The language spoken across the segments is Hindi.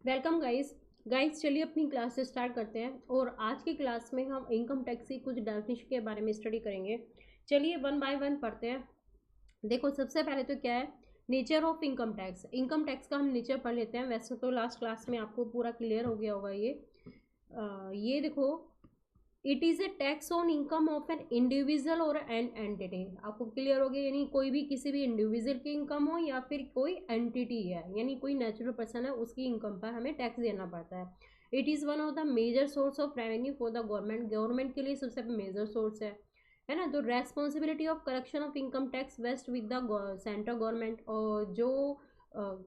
वेलकम गाइस चलिए अपनी क्लास से स्टार्ट करते हैं। और आज की क्लास में हम इनकम टैक्स की कुछ डेफिनेशन के बारे में स्टडी करेंगे। चलिए वन बाय वन पढ़ते हैं। देखो सबसे पहले तो क्या है, nature of income tax. Income tax का हम नेचर पढ़ लेते हैं। वैसे तो लास्ट क्लास में आपको पूरा क्लियर हो गया होगा ये देखो, it is a tax on income of an individual और एन एंटिटी। आपको क्लियर हो गया, यानी कोई भी किसी भी इंडिविजुअल की इनकम हो या फिर कोई एंटिटी है, यानी कोई नेचुरल पर्सन है, उसकी इनकम पर हमें टैक्स देना पड़ता है। It is one of the major source of revenue for the government. Government के लिए सबसे मेजर सोर्स है ना। तो responsibility of collection of income tax vest with the central government. और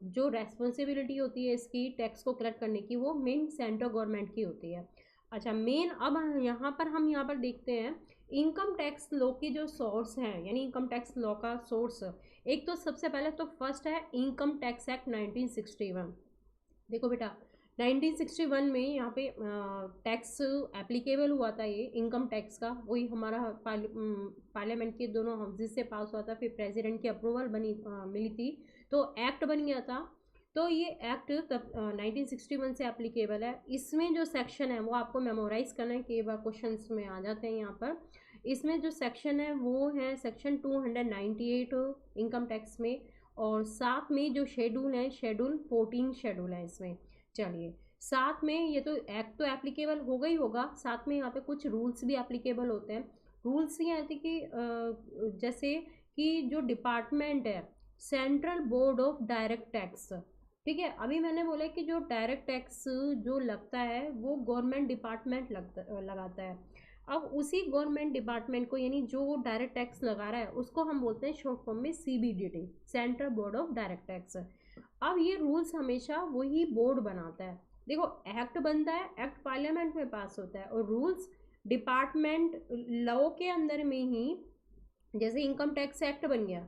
जो रेस्पॉन्सिबिलिटी होती है इसकी टैक्स को कलेक्ट करने की, वो मेन सेंट्रल गवर्नमेंट की होती है। अच्छा, मेन अब यहाँ पर देखते हैं इनकम टैक्स लॉ के जो सोर्स हैं, यानी इनकम टैक्स लॉ का सोर्स। एक तो सबसे पहले तो फर्स्ट है इनकम टैक्स एक्ट 1961। देखो बेटा, 1961 में यहाँ पे टैक्स एप्लीकेबल हुआ था, ये इनकम टैक्स का। वही हमारा पार्लियामेंट के दोनों हाउसेज से पास हुआ था, फिर प्रेसिडेंट की अप्रूवल मिली थी, तो एक्ट बन गया था। तो ये एक्ट तब 1961 से एप्लीकेबल है। इसमें जो सेक्शन है वो आपको मेमोराइज करना है, कई बार क्वेश्चन में आ जाते हैं यहाँ पर। इसमें जो सेक्शन है वो है सेक्शन 298 इनकम टैक्स में। और साथ में जो शेड्यूल है, शेड्यूल 14 शेड्यूल है इसमें। चलिए, साथ में ये तो एक्ट तो एप्लीकेबल होगा ही होगा, साथ में यहाँ पे कुछ रूल्स भी एप्लीकेबल होते हैं। रूल्स ये आते कि जैसे कि जो डिपार्टमेंट है, central board of direct tax, ठीक है। अभी मैंने बोला कि जो डायरेक्ट टैक्स जो लगता है वो गवर्नमेंट डिपार्टमेंट लगाता है। अब उसी गवर्नमेंट डिपार्टमेंट को, यानी जो डायरेक्ट टैक्स लगा रहा है, उसको हम बोलते हैं शॉर्ट फॉर्म में CBDT, central board of direct tax. अब ये रूल्स हमेशा वही बोर्ड बनाता है। देखो, एक्ट बनता है, एक्ट पार्लियामेंट में पास होता है, और रूल्स डिपार्टमेंट लॉ के अंदर में ही। जैसे इनकम टैक्स एक्ट बन गया,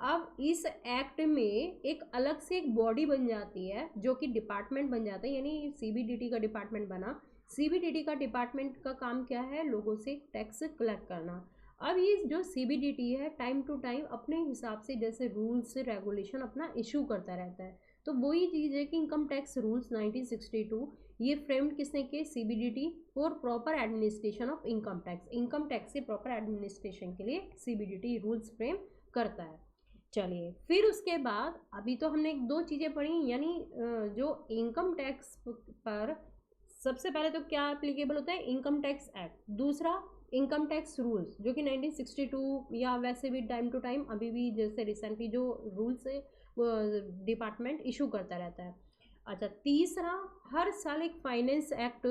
अब इस एक्ट में एक अलग से एक बॉडी बन जाती है जो कि डिपार्टमेंट बन जाता है, यानी सीबीडीटी का डिपार्टमेंट बना। सीबीडीटी का डिपार्टमेंट का काम क्या है, लोगों से टैक्स कलेक्ट करना। अब ये जो सीबीडीटी है, टाइम टू टाइम अपने हिसाब से जैसे रूल्स रेगुलेशन अपना इशू करता रहता है। तो वही चीज़ है कि इनकम टैक्स रूल्स 1962 ये फ्रेम्ड किसने किए, CBDT, for proper administration of income tax. Income tax के प्रॉपर एडमिनिस्ट्रेशन के लिए सीबीडीटी रूल्स फ्रेम करता है। चलिए, फिर उसके बाद अभी तो हमने एक दो चीज़ें पढ़ी, यानी जो इनकम टैक्स पर सबसे पहले तो क्या एप्लीकेबल होता है, इनकम टैक्स एक्ट। दूसरा, इनकम टैक्स रूल्स, जो कि 1962 या वैसे भी टाइम टू टाइम अभी भी जैसे रिसेंटली जो रूल्स है वो डिपार्टमेंट इशू करता रहता है। अच्छा, तीसरा, हर साल एक फाइनेंस एक्ट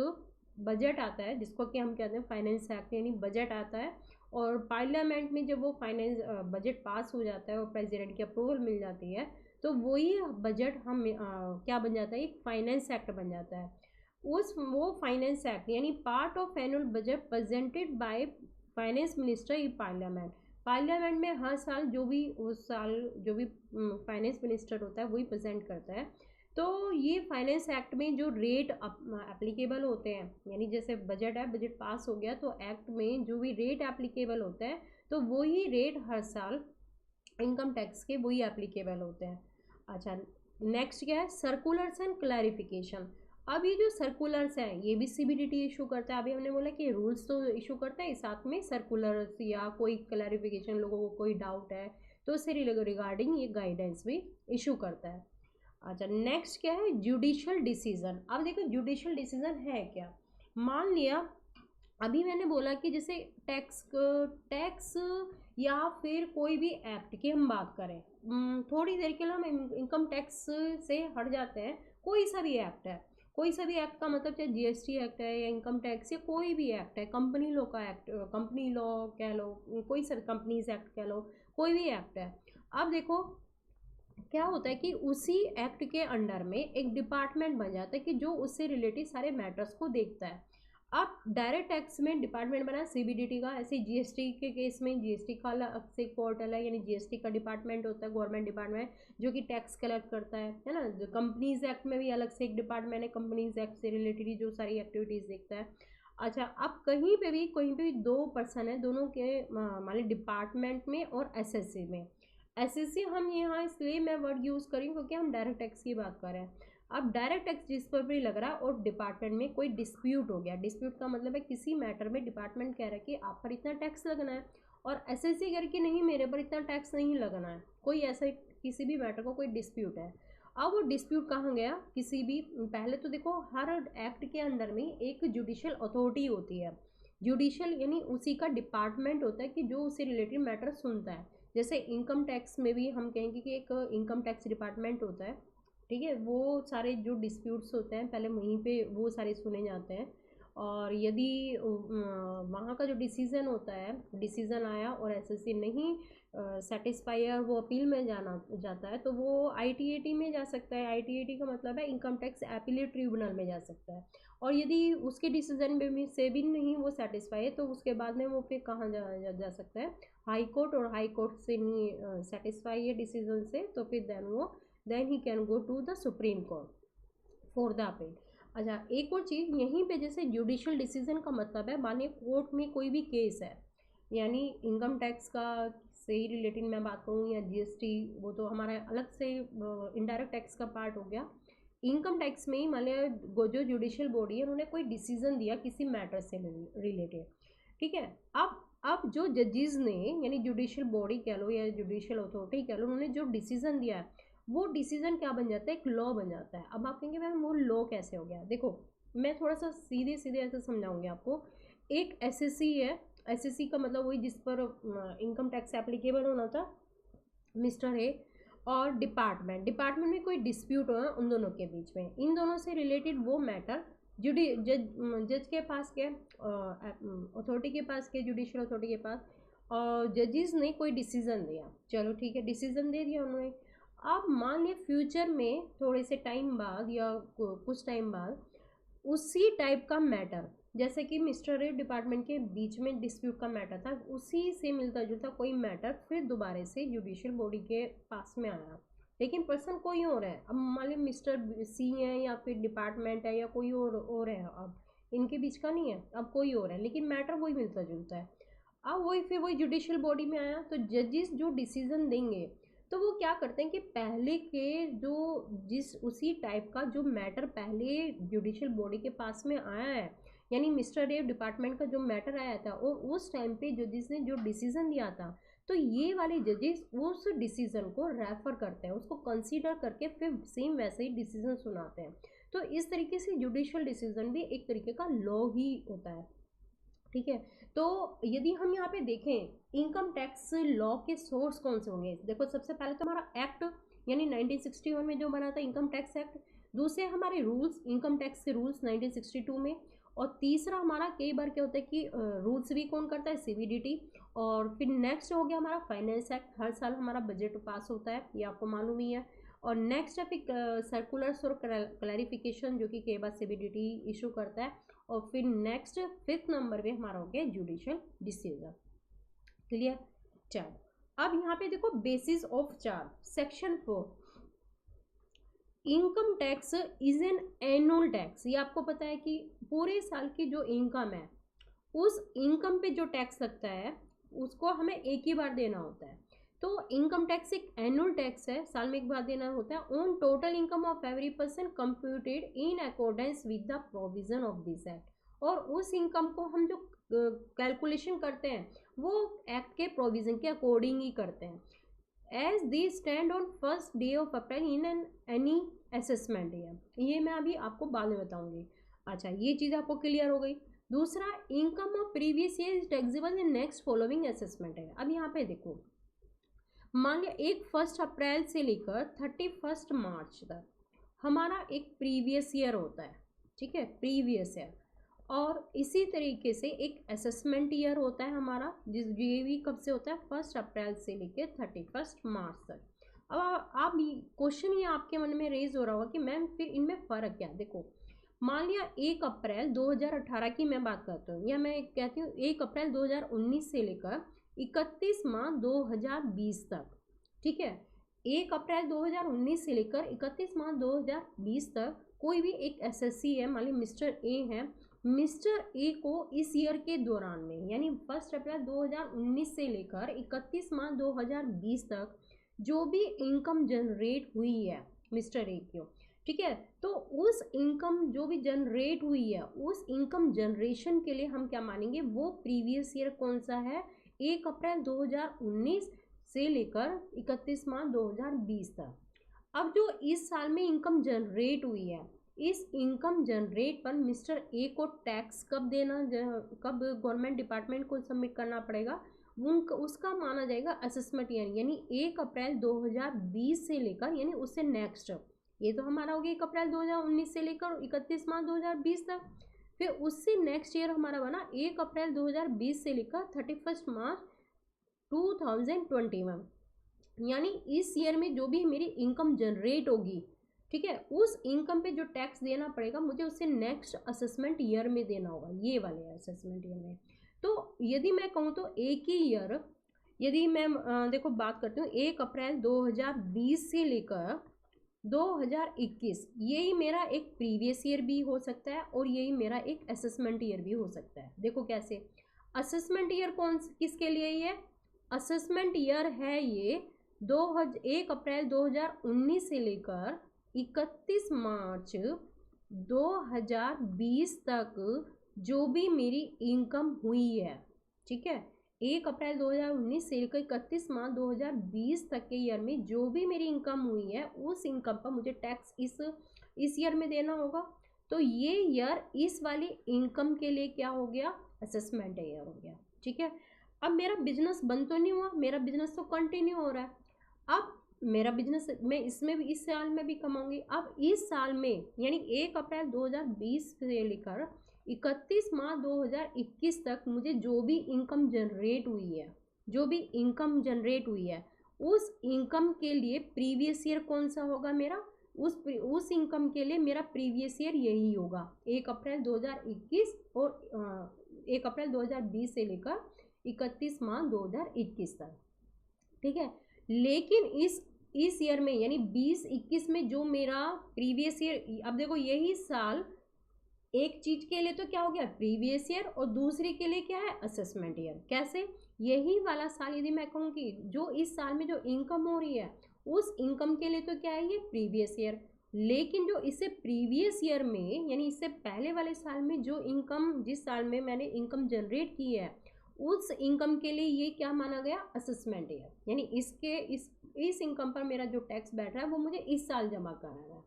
बजट आता है, जिसको कि हम कहते हैं फाइनेंस एक्ट, यानी बजट आता है। और पार्लियामेंट में जब वो फाइनेंस बजट पास हो जाता है और प्रेसिडेंट की अप्रूवल मिल जाती है, तो वही बजट हम क्या बन जाता है, एक फाइनेंस एक्ट बन जाता है। उस वो फाइनेंस एक्ट यानी part of annual budget presented by finance minister in parliament. Parliament में हर साल जो भी उस साल जो भी फाइनेंस मिनिस्टर होता है वही प्रेजेंट करता है। तो ये फाइनेंस एक्ट में जो रेट एप्लीकेबल होते हैं, यानी जैसे बजट है, बजट पास हो गया, तो एक्ट में जो भी रेट एप्लीकेबल होते हैं, तो वही रेट हर साल इनकम टैक्स के वही एप्लीकेबल होते हैं। अच्छा, नेक्स्ट क्या है, सर्कुलर्स एंड क्लैरिफिकेशन। अब ये जो सर्कुलर्स हैं ये भी सीबीडीटी इशू करता है। अभी हमने बोला कि रूल्स तो इशू करता है, साथ में सर्कुलर्स या कोई क्लैरिफिकेशन, लोगों को कोई डाउट है तो उससे रिगार्डिंग ये गाइडेंस भी इशू करता है। अच्छा, नेक्स्ट क्या है, जुडिशियल डिसीजन। अब देखो जुडिशियल डिसीजन है क्या। मान लिया अभी मैंने बोला कि जैसे टैक्स या फिर कोई भी एक्ट की हम बात करें, थोड़ी देर के लिए हम इनकम टैक्स से हट जाते हैं। कोई सा भी एक्ट है, कोई सा भी एक्ट का मतलब चाहे जीएसटी एक्ट है या इनकम टैक्स या कोई भी एक्ट है, कंपनी लॉ का एक्ट, कंपनी लॉ कह लो, कोई सा कंपनीज एक्ट कह लो, कोई भी एक्ट है। अब देखो क्या होता है कि उसी एक्ट के अंडर में एक डिपार्टमेंट बन जाता है कि जो उससे रिलेटेड सारे मैटर्स को देखता है। अब डायरेक्ट टैक्स में डिपार्टमेंट बना सीबीडीटी का, ऐसे जीएसटी के केस में जीएसटी का अलग से पोर्टल है, यानी जीएसटी का डिपार्टमेंट होता है, गवर्नमेंट डिपार्टमेंट जो कि टैक्स कलेक्ट करता है ना। जो कंपनीज एक्ट में भी अलग से एक डिपार्टमेंट है, कंपनीज एक्ट से रिलेटेड जो सारी एक्टिविटीज़ देखता है। अच्छा, अब कहीं पे भी दो पर्सन है, दोनों के मान ली डिपार्टमेंट में और एसएससी में। एसएससी हम यहाँ इसलिए मैं वर्ड यूज़ करी क्योंकि हम डायरेक्ट टैक्स की बात कर रहे हैं। अब डायरेक्ट टैक्स जिस पर भी लग रहा है और डिपार्टमेंट में कोई डिस्प्यूट हो गया, डिस्प्यूट का मतलब है किसी मैटर में डिपार्टमेंट कह रहा है कि आप पर इतना टैक्स लगना है और एसएससी कह रही कि नहीं मेरे पर इतना टैक्स नहीं लगना है, कोई ऐसा किसी भी मैटर को कोई डिस्प्यूट है। अब वो डिस्प्यूट कहाँ गया, किसी भी, पहले तो देखो हर एक्ट के अंदर में एक जुडिशियल अथॉरिटी होती है, जुडिशियल यानी उसी का डिपार्टमेंट होता है कि जो उससे रिलेटेड मैटर सुनता है। जैसे इनकम टैक्स में भी हम कहेंगे कि एक इनकम टैक्स डिपार्टमेंट होता है, ठीक है, वो सारे जो डिस्प्यूट्स होते हैं पहले वहीं पे वो सारे सुने जाते हैं। और यदि वहाँ का जो डिसीज़न होता है, डिसीज़न आया और एसएससी नहीं सेटिस्फाई है और वो अपील में जाना जाता है तो वो आईटीएटी में जा सकता है। आईटीएटी का मतलब है इनकम टैक्स अपीलेट ट्रिब्यूनल में जा सकता है। और यदि उसके डिसीजन में से भी नहीं वो सेटिस्फाई है तो उसके बाद में वो फिर कहाँ जा सकता है, हाई कोर्ट, और हाई कोर्ट से नहीं सेटिस्फाई है डिसीजन से तो फिर then he can go to the supreme court for the appeal. अच्छा, एक और चीज़ यहीं पे, जैसे जुडिशियल डिसीजन का मतलब है मानिए कोर्ट में कोई भी केस है, यानी इनकम टैक्स का से ही रिलेटेड मैं बात करूँ या जीएसटी, वो तो हमारा अलग से इनडायरेक्ट टैक्स का पार्ट हो गया। इनकम टैक्स में ही मान लिया जो जुडिशियल बॉडी है उन्होंने कोई डिसीजन दिया किसी मैटर से रिलेटेड, ठीक है। अब जो जजेस ने, यानी जुडिशियल बॉडी कह लो या जुडिशियल अथॉरिटी कह लो, उन्होंने जो डिसीजन दिया है वो डिसीजन क्या बन जाता है, एक लॉ बन जाता है। अब आप कहेंगे मैम वो लॉ कैसे हो गया, देखो मैं थोड़ा सा सीधे सीधे ऐसे समझाऊंगी आपको। एक एसएससी है, एसएससी का मतलब वही जिस पर इनकम टैक्स एप्लीकेबल होना था, मिस्टर ए, और डिपार्टमेंट में कोई डिस्प्यूट हो उन दोनों के बीच में, इन दोनों से रिलेटेड वो मैटर जज के पास गया, अथॉरिटी के पास गया, जुडिशियल अथॉरिटी के पास, और जजेस ने कोई डिसीजन दिया, चलो ठीक है डिसीजन दे दिया उन्होंने। अब मान लिया फ्यूचर में थोड़े से टाइम बाद या कुछ टाइम बाद उसी टाइप का मैटर, जैसे कि मिस्टर ए डिपार्टमेंट के बीच में डिस्प्यूट का मैटर था, उसी से मिलता जुलता कोई मैटर फिर दोबारा से जुडिशियल बॉडी के पास में आया, लेकिन पर्सन कोई और है। अब मान लीजिए मिस्टर सी है या फिर डिपार्टमेंट है या कोई और है, अब इनके बीच का नहीं है, अब कोई और है, लेकिन मैटर वही मिलता जुलता है। अब वही फिर वही जुडिशियल बॉडी में आया तो जजेस जो डिसीजन देंगे तो वो क्या करते हैं कि पहले के जो जिस उसी टाइप का जो मैटर पहले जुडिशियल बॉडी के पास में आया है, यानी मिस्टर ए डिपार्टमेंट का जो मैटर आया था और उस टाइम पे जजेस ने जो डिसीजन दिया था, तो ये वाले जजेस उस डिसीजन को रेफर करते हैं, उसको कंसीडर करके फिर सेम वैसे ही डिसीजन सुनाते हैं। तो इस तरीके से जुडिशियल डिसीजन भी एक तरीके का लॉ ही होता है, ठीक है। तो यदि हम यहाँ पे देखें इनकम टैक्स लॉ के सोर्स कौन से होंगे, देखो सबसे पहले तो हमारा एक्ट यानी 1961 में जो बना था इनकम टैक्स एक्ट, दूसरे हमारे रूल्स इनकम टैक्स के रूल्स 1962 में, और तीसरा हमारा कई बार क्या होता है कि रूल्स भी कौन करता है, सीबीडीटी। और फिर नेक्स्ट हो गया हमारा फाइनेंस एक्ट, हर साल हमारा बजट पास होता है, ये आपको मालूम ही है। और नेक्स्ट है फिर सर्कुलर्स और क्लैरिफिकेशन जो कि कई बार सीबीडीटी इशू करता है। और फिर नेक्स्ट 5th नंबर पे हमारा हो गया जुडिशियल डिसीजन। क्लियर, चलो अब यहाँ पे देखो basis of charge section 4, income tax is an annual tax. ये आपको पता है कि पूरे साल की जो इनकम है उस इनकम पे जो टैक्स लगता है उसको हमें एक ही बार देना होता है। तो इनकम टैक्स एक एनुअल टैक्स है, साल में एक बार देना होता है on total income of every person computed in accordance with the provision of this act. और उस इनकम को हम जो कैलकुलेशन करते हैं वो एक्ट के प्रोविजन के अकॉर्डिंग ही करते हैं। As the stand on first day of April in an any assessment year, ये मैं अभी आपको बाद में बताऊंगी। अच्छा, ये चीज़ आपको क्लियर हो गई। दूसरा, income of previous year is taxable in next following assessment है। अब यहाँ पे देखो, मान लिया 1 अप्रैल से लेकर 31 मार्च तक हमारा एक प्रीवियस ईयर होता है, ठीक है, प्रीवियस ईयर। और इसी तरीके से एक असेसमेंट ईयर होता है हमारा, जिस ये भी कब से होता है, 1 अप्रैल से लेकर 31 मार्च तक। अब आप क्वेश्चन ये आपके मन में रेज हो रहा होगा कि मैम फिर इनमें फ़र्क क्या। देखो, मान लिया 1 अप्रैल 2018 की मैं बात करती हूँ, या मैं कहती हूँ 1 अप्रैल 2019 से लेकर 31 मार्च 2020 तक, ठीक है। 1 अप्रैल 2019 से लेकर 31 मार्च 2020 तक कोई भी एक एसएससी है, मान लीजिए मिस्टर ए है, मिस्टर ए को इस ईयर के दौरान में यानी 1 अप्रैल 2019 से लेकर 31 मार्च 2020 तक जो भी इनकम जनरेट हुई है मिस्टर ए को, ठीक है। तो उस इनकम जो भी जनरेट हुई है, उस इनकम जनरेशन के लिए हम क्या मानेंगे, वो प्रीवियस ईयर कौन सा है, 1 अप्रैल 2019 से लेकर 31 मार्च 2020 तक। अब जो इस साल में इनकम जनरेट हुई है, इस इनकम जनरेट पर मिस्टर ए को टैक्स कब देना, कब गवर्नमेंट डिपार्टमेंट को सबमिट करना पड़ेगा, उनका उसका माना जाएगा असेसमेंट ईयर, यानी 1 अप्रैल 2020 से लेकर, यानी उससे नेक्स्ट, ये तो हमारा हो गया 1 अप्रैल 2019 से लेकर 31 मार्च 2020 तक। फिर उससे नेक्स्ट ईयर हमारा बना 1 अप्रैल 2020 से लेकर 31 मार्च 2021, यानी इस ईयर में जो भी मेरी इनकम जनरेट होगी, ठीक है, उस इनकम पे जो टैक्स देना पड़ेगा मुझे उससे नेक्स्ट असेसमेंट ईयर में देना होगा, ये वाले असेसमेंट ईयर में। तो यदि मैं कहूँ तो एक ही ईयर, यदि मैं देखो बात करती हूँ 1 अप्रैल 2020 से लेकर 2021, यही मेरा एक प्रीवियस ईयर भी हो सकता है और यही मेरा एक असेसमेंट ईयर भी हो सकता है। देखो कैसे, असेसमेंट ईयर कौन किसके लिए, ये असेसमेंट ईयर है ये 1 अप्रैल 2019 से लेकर 31 मार्च 2020 तक जो भी मेरी इनकम हुई है, ठीक है, 1 अप्रैल 2019 से लेकर 31 मार्च 2020 तक के ईयर में जो भी मेरी इनकम हुई है, उस इनकम पर मुझे टैक्स इस ईयर में देना होगा। तो ये ईयर इस वाली इनकम के लिए क्या हो गया, असेसमेंट ईयर हो गया, ठीक है। अब मेरा बिजनेस बंद तो नहीं हुआ, मेरा बिजनेस तो कंटिन्यू हो रहा है। अब मेरा बिजनेस मैं इसमें भी इस साल में भी कमाऊंगी। अब इस साल में यानी 1 अप्रैल 2020 से लेकर 31 मार्च 2021 तक मुझे जो भी इनकम जनरेट हुई है, जो भी इनकम जनरेट हुई है, उस इनकम के लिए प्रीवियस ईयर कौन सा होगा मेरा, उस इनकम के लिए मेरा प्रीवियस ईयर यही होगा 1 अप्रैल 2021 और 1 अप्रैल 2020 से लेकर 31 मार्च 2021 तक, ठीक है। लेकिन इस ईयर में यानी 2021 में जो मेरा प्रीवियस ईयर, अब देखो यही साल एक चीज के लिए तो क्या हो गया प्रीवियस ईयर और दूसरी के लिए क्या है असेसमेंट ईयर। कैसे, यही वाला साल यदि मैं कहूँ कि जो इस साल में जो इनकम हो रही है, उस इनकम के लिए तो क्या है ये प्रीवियस ईयर, लेकिन जो इससे प्रीवियस ईयर में यानी इससे पहले वाले साल में जो इनकम, जिस साल में मैंने इनकम जनरेट की है, उस इनकम के लिए ये क्या माना गया असेसमेंट ईयर, यानी इस इनकम पर मेरा जो टैक्स बैठ रहा है वो मुझे इस साल जमा कराना है।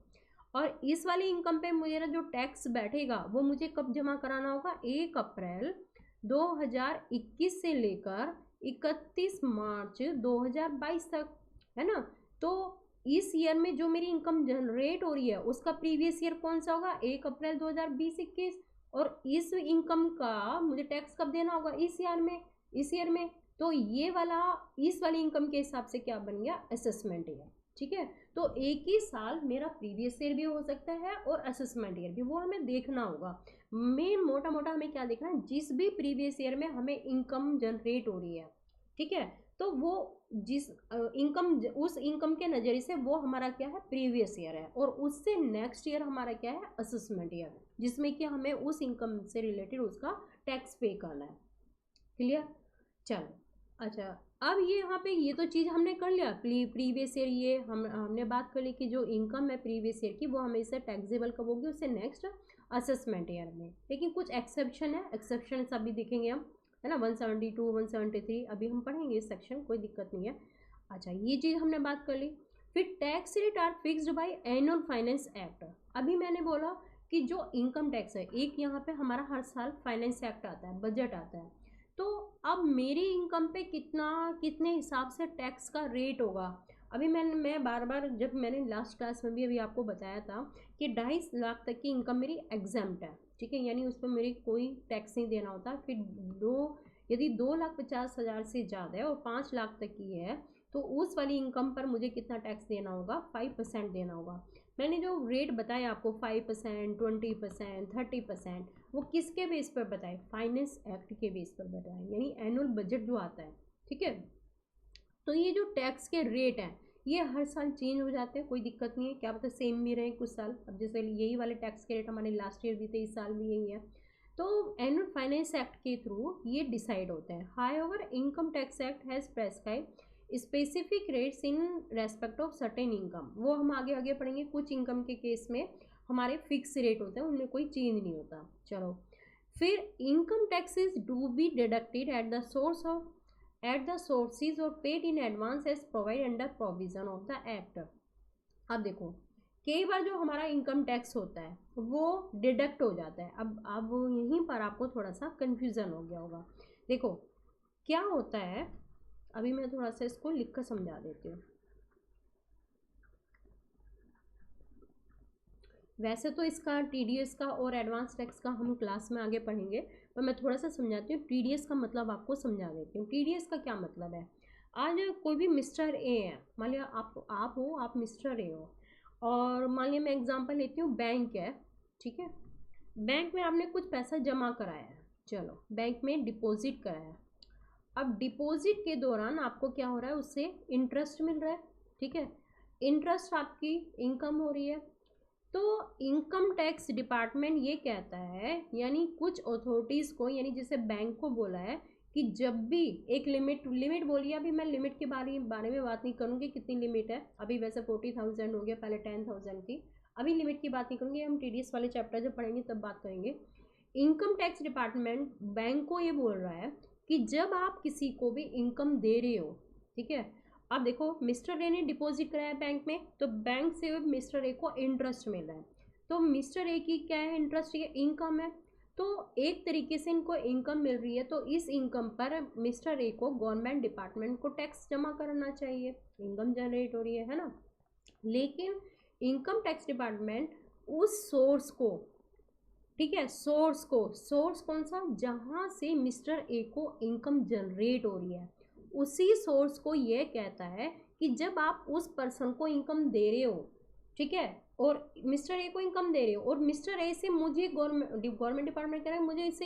और इस वाली इनकम पे मेरा जो टैक्स बैठेगा वो मुझे कब जमा कराना होगा, 1 अप्रैल 2021 से लेकर 31 मार्च 2022 तक, है ना। तो इस ईयर में जो मेरी इनकम जनरेट हो रही है उसका प्रीवियस ईयर कौन सा होगा, 1 अप्रैल 2020-21, और इस इनकम का मुझे टैक्स कब देना होगा, इस ईयर में। तो ये वाला इस वाली इनकम के हिसाब से क्या बन गया असेसमेंट ईयर, ठीक है। तो एक ही साल मेरा प्रीवियस ईयर भी हो सकता है और असेसमेंट ईयर भी, वो हमें देखना होगा। मेन मोटा मोटा हमें क्या देखना है, जिस भी प्रीवियस ईयर में हमें इनकम जनरेट हो रही है, ठीक है, तो वो जिस इनकम उस इनकम के नज़रिए से वो हमारा क्या है प्रीवियस ईयर है, और उससे नेक्स्ट ईयर हमारा क्या है असेसमेंट ईयर, जिसमें कि हमें उस इनकम से रिलेटेड उसका टैक्स पे करना है। क्लियर, चलो अच्छा। अब ये यहाँ पे ये तो चीज़ हमने कर लिया, प्रीवियस ईयर ये हमने बात कर ली कि जो इनकम है प्रीवियस ईयर की वो हमेशा टैक्सेबल कब होगी, उससे नेक्स्ट असेसमेंट ईयर में। लेकिन कुछ एक्सेप्शन है, एक्सेप्शन अभी देखेंगे हम, है ना, 172 173 अभी हम पढ़ेंगे इस सेक्शन, कोई दिक्कत नहीं है। अच्छा ये चीज़ हमने बात कर ली। फिर tax rate are fixed by annual finance act. अभी मैंने बोला कि जो इनकम टैक्स है, एक यहाँ पे हमारा हर साल फाइनेंस एक्ट आता है, बजट आता है, तो अब मेरी इनकम पे कितने हिसाब से टैक्स का रेट होगा। अभी मैं बार बार जब मैंने लास्ट क्लास में भी अभी आपको बताया था कि 2.5 लाख तक की इनकम मेरी एग्जाम्प्ट है, ठीक है, यानी उस पर मेरी कोई टैक्स नहीं देना होता। फिर यदि 2,50,000 से ज़्यादा है और 5 लाख तक की है तो उस वाली इनकम पर मुझे कितना टैक्स देना होगा, 5% देना होगा। मैंने जो रेट बताया आपको 5%, 20%, 30%, वो किसके बेस पर बताए, फाइनेंस एक्ट के बेस पर बताए, यानी एनुअल बजट जो आता है, ठीक है। तो ये जो टैक्स के रेट हैं ये हर साल चेंज हो जाते हैं, कोई दिक्कत नहीं है, क्या पता सेम भी रहे कुछ साल। अब जैसे यही वाले टैक्स के रेट हमारे लास्ट ईयर भी थे, इस साल भी यही है। तो एनुअल फाइनेंस एक्ट के थ्रू ये डिसाइड होते हैं। However income tax act has prescribe specific rates in respect of certain income, वो हम आगे आगे पढ़ेंगे। कुछ इनकम के केस में हमारे फिक्स रेट होते हैं, उनमें कोई चेंज नहीं होता। चलो, फिर income taxes do be deducted at the sources और paid in advance as provide under provision of the act. अब देखो, कई बार जो हमारा इनकम टैक्स होता है वो डिडक्ट हो जाता है। अब यहीं पर आपको थोड़ा सा कन्फ्यूज़न हो गया होगा। देखो क्या होता है, अभी मैं थोड़ा सा इसको लिख कर समझा देती हूँ। वैसे तो इसका टीडीएस का और एडवांस टैक्स का हम क्लास में आगे पढ़ेंगे, पर मैं थोड़ा सा समझाती हूँ। टीडीएस का मतलब आपको समझा देती हूँ। टीडीएस का क्या मतलब है, आज कोई भी मिस्टर ए है, मान लिया आप मिस्टर ए हो, और मान लिया मैं एग्जांपल लेती हूँ, बैंक है, ठीक है। बैंक में आपने कुछ पैसा जमा कराया है, चलो बैंक में डिपॉजिट कराया। अब डिपॉजिट के दौरान आपको क्या हो रहा है, उससे इंटरेस्ट मिल रहा है, ठीक है। इंटरेस्ट आपकी इनकम हो रही है। तो इनकम टैक्स डिपार्टमेंट ये कहता है, यानी कुछ अथॉरिटीज़ को, यानी जैसे बैंक को बोला है कि जब भी एक लिमिट बोलिए, अभी मैं लिमिट के बारे में बात नहीं करूँगी कितनी लिमिट है, अभी वैसे 40,000 हो गया, पहले 10,000 थी। अभी लिमिट की बात नहीं करूँगी, हम टीडीएस वाले चैप्टर जब पढ़ेंगे तब बात करेंगे। इनकम टैक्स डिपार्टमेंट बैंक को ये बोल रहा है कि जब आप किसी को भी इनकम दे रहे हो, ठीक है। अब देखो, मिस्टर ए ने डिपॉजिट कराया बैंक में, तो बैंक से मिस्टर ए को इंटरेस्ट मिल रहा है। तो मिस्टर ए की क्या है, इंटरेस्ट, ये इनकम है। तो एक तरीके से इनको इनकम मिल रही है, तो इस इनकम पर मिस्टर ए को गवर्नमेंट डिपार्टमेंट को टैक्स जमा करना चाहिए, इनकम जनरेट हो रही है ना। लेकिन इनकम टैक्स डिपार्टमेंट उस सोर्स को, ठीक है, सोर्स कौन सा, जहाँ से मिस्टर ए को इनकम जनरेट हो रही है, उसी सोर्स को ये कहता है कि जब आप उस पर्सन को इनकम दे रहे हो, ठीक है, और मिस्टर ए को इनकम दे रहे हो, और मिस्टर ए से मुझे गवर्नमेंट डिपार्टमेंट कह रहा है मुझे इसी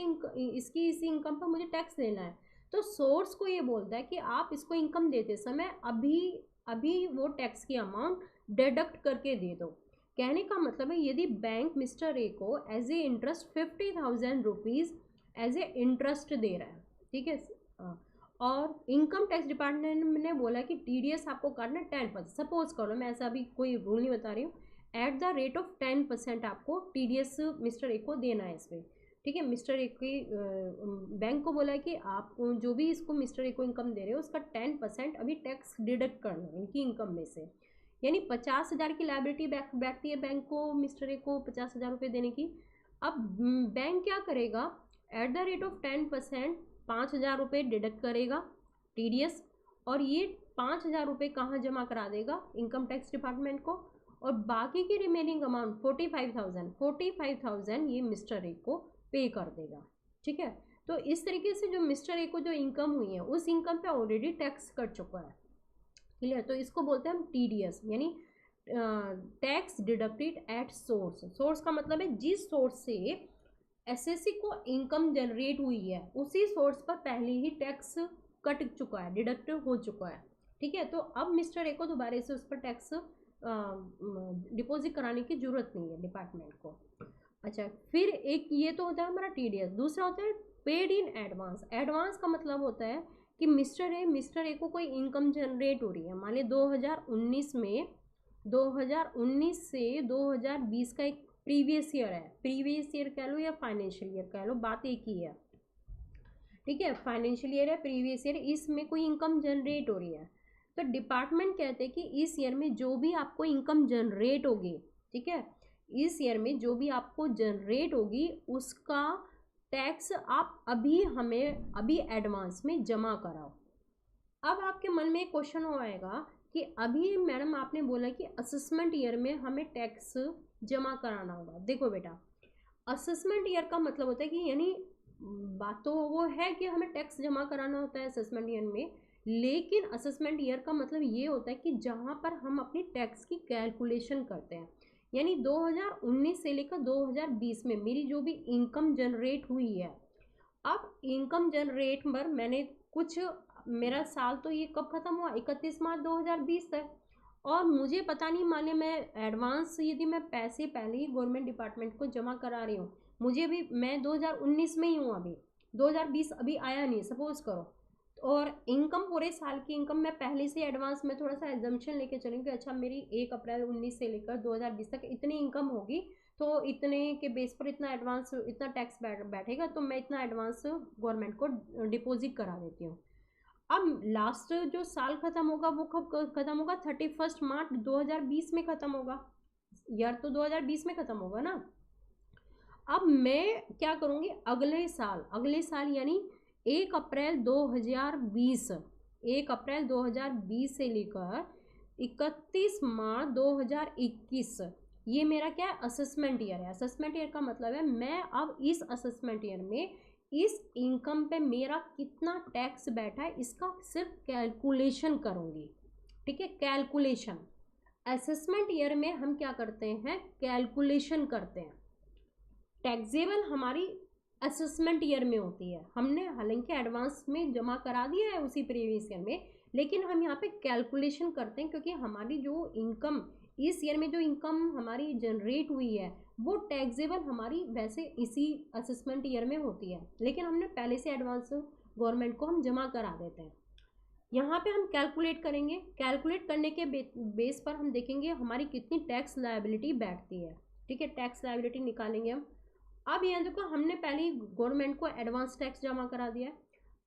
इनकम पर मुझे टैक्स देना है, तो सोर्स को ये बोलता है कि आप इसको इनकम देते समय अभी वो टैक्स की अमाउंट डिडक्ट करके दे दो। कहने का मतलब है, यदि बैंक मिस्टर ए को as a interest 50,000 rupees as a interest दे रहा है, ठीक है, और इनकम टैक्स डिपार्टमेंट ने बोला कि टीडीएस आपको काटना 10%, सपोज करो, मैं ऐसा अभी कोई रूल नहीं बता रही हूँ, एट द रेट ऑफ 10% आपको टीडीएस मिस्टर ए को देना है इस पर, ठीक है। मिस्टर ए की बैंक को बोला है कि आप जो भी इसको मिस्टर ए को इनकम दे रहे हो उसका 10% अभी टैक्स डिडक्ट करना है इनकी इनकम में से, यानी 50,000 की लायबिलिटी बैठती है बैंक को मिस्टर ए को 50,000 रुपये देने की। अब बैंक क्या करेगा, एट द रेट ऑफ 10% 5,000 रुपये डिडक्ट करेगा टीडीएस, और ये 5,000 रुपये कहाँ जमा करा देगा, इनकम टैक्स डिपार्टमेंट को, और बाकी की रिमेनिंग अमाउंट 45,000 ये मिस्टर ए को पे कर देगा, ठीक है। तो इस तरीके से जो मिस्टर ए को जो इनकम हुई है उस इनकम पे ऑलरेडी टैक्स कट चुका है, क्लियर। तो इसको बोलते हैं हम टीडीएस, यानी tax deducted at source. Source का मतलब है जिस सोर्स से एसएससी को इनकम जनरेट हुई है उसी सोर्स पर पहले ही टैक्स कट चुका है, डिडक्ट हो चुका है, ठीक है। तो अब मिस्टर ए को दोबारा से उस पर टैक्स डिपॉजिट कराने की जरूरत नहीं है डिपार्टमेंट को। अच्छा, फिर एक ये तो होता है हमारा टीडीएस। दूसरा होता है पेड इन एडवांस। एडवांस का मतलब होता है कि मिस्टर ए को कोई इनकम जनरेट हो रही है, मान ली 2019 से 2020 का एक प्रीवियस ईयर है, प्रीवियस ईयर कह लो या फाइनेंशियल ईयर कह लो, बात एक ही है, ठीक है। फाइनेंशियल ईयर है, प्रीवियस ईयर, इसमें कोई इनकम जनरेट हो रही है, तो डिपार्टमेंट कहते हैं कि इस ईयर में जो भी आपको इनकम जनरेट होगी, ठीक है, इस ईयर में जो भी आपको जनरेट होगी उसका टैक्स आप अभी एडवांस में जमा कराओ। अब आपके मन में एक क्वेश्चन हो आएगा कि अभी मैडम आपने बोला कि असेसमेंट ईयर में हमें टैक्स जमा कराना होगा। देखो बेटा, असेसमेंट ईयर का मतलब होता है कि यानी बात तो वो है कि हमें टैक्स जमा कराना होता है असेसमेंट ईयर में, लेकिन असेसमेंट ईयर का मतलब ये होता है कि जहाँ पर हम अपनी टैक्स की कैलकुलेशन करते हैं, यानी 2019 से लेकर 2020 में मेरी जो भी इनकम जनरेट हुई है, अब इनकम जनरेट पर मैंने कुछ, मेरा साल तो ये कब ख़त्म हुआ, 31 मार्च 2020 तक, और मुझे पता नहीं, माने मैं एडवांस यदि मैं पैसे पहले ही गवर्नमेंट डिपार्टमेंट को जमा करा रही हूँ, मुझे भी, मैं 2019 में ही हूँ, अभी 2020 अभी आया नहीं सपोज करो, और इनकम, पूरे साल की इनकम मैं पहले से एडवांस में थोड़ा सा एजम्पशन लेके चलूँगी, अच्छा मेरी 1 अप्रैल 19 से लेकर 2020 तक इतनी इनकम होगी, तो इतने के बेस पर इतना एडवांस, इतना टैक्स बैठेगा, तो मैं इतना एडवांस गवर्नमेंट को डिपॉजिट करा देती हूँ। अब लास्ट जो साल ख़त्म होगा वो कब ख़त्म होगा? 31 मार्च 2020 में ख़त्म होगा। ईयर तो 2020 में ख़त्म होगा ना। अब मैं क्या करूँगी, अगले साल यानी 1 अप्रैल 2020, 1 अप्रैल 2020 से लेकर 31 मार्च 2021, ये मेरा क्या है? असेसमेंट ईयर है। असेसमेंट ईयर का मतलब है मैं अब इस असेसमेंट ईयर में इस इनकम पे मेरा कितना टैक्स बैठा है इसका सिर्फ कैलकुलेशन करूँगी। ठीक है, कैलकुलेशन। असेसमेंट ईयर में हम क्या करते हैं? कैलकुलेशन करते हैं। टैक्सेबल हमारी असेसमेंट ईयर में होती है, हमने हालांकि एडवांस में जमा करा दिया है उसी प्रीवियस ईयर में, लेकिन हम यहाँ पे कैलकुलेशन करते हैं क्योंकि हमारी जो इनकम इस ईयर में जो इनकम हमारी जनरेट हुई है वो टैक्सेबल हमारी वैसे इसी असेसमेंट ईयर में होती है, लेकिन हमने पहले से एडवांस गवर्नमेंट को हम जमा करा देते हैं। यहाँ पे हम कैलकुलेट करेंगे, कैलकुलेट करने के बेस पर हम देखेंगे हमारी कितनी टैक्स लायबिलिटी बैठती है। ठीक है, टैक्स लायबिलिटी निकालेंगे हम। अब यहाँ देखो हमने पहले गवर्नमेंट को एडवांस टैक्स जमा करा दिया है,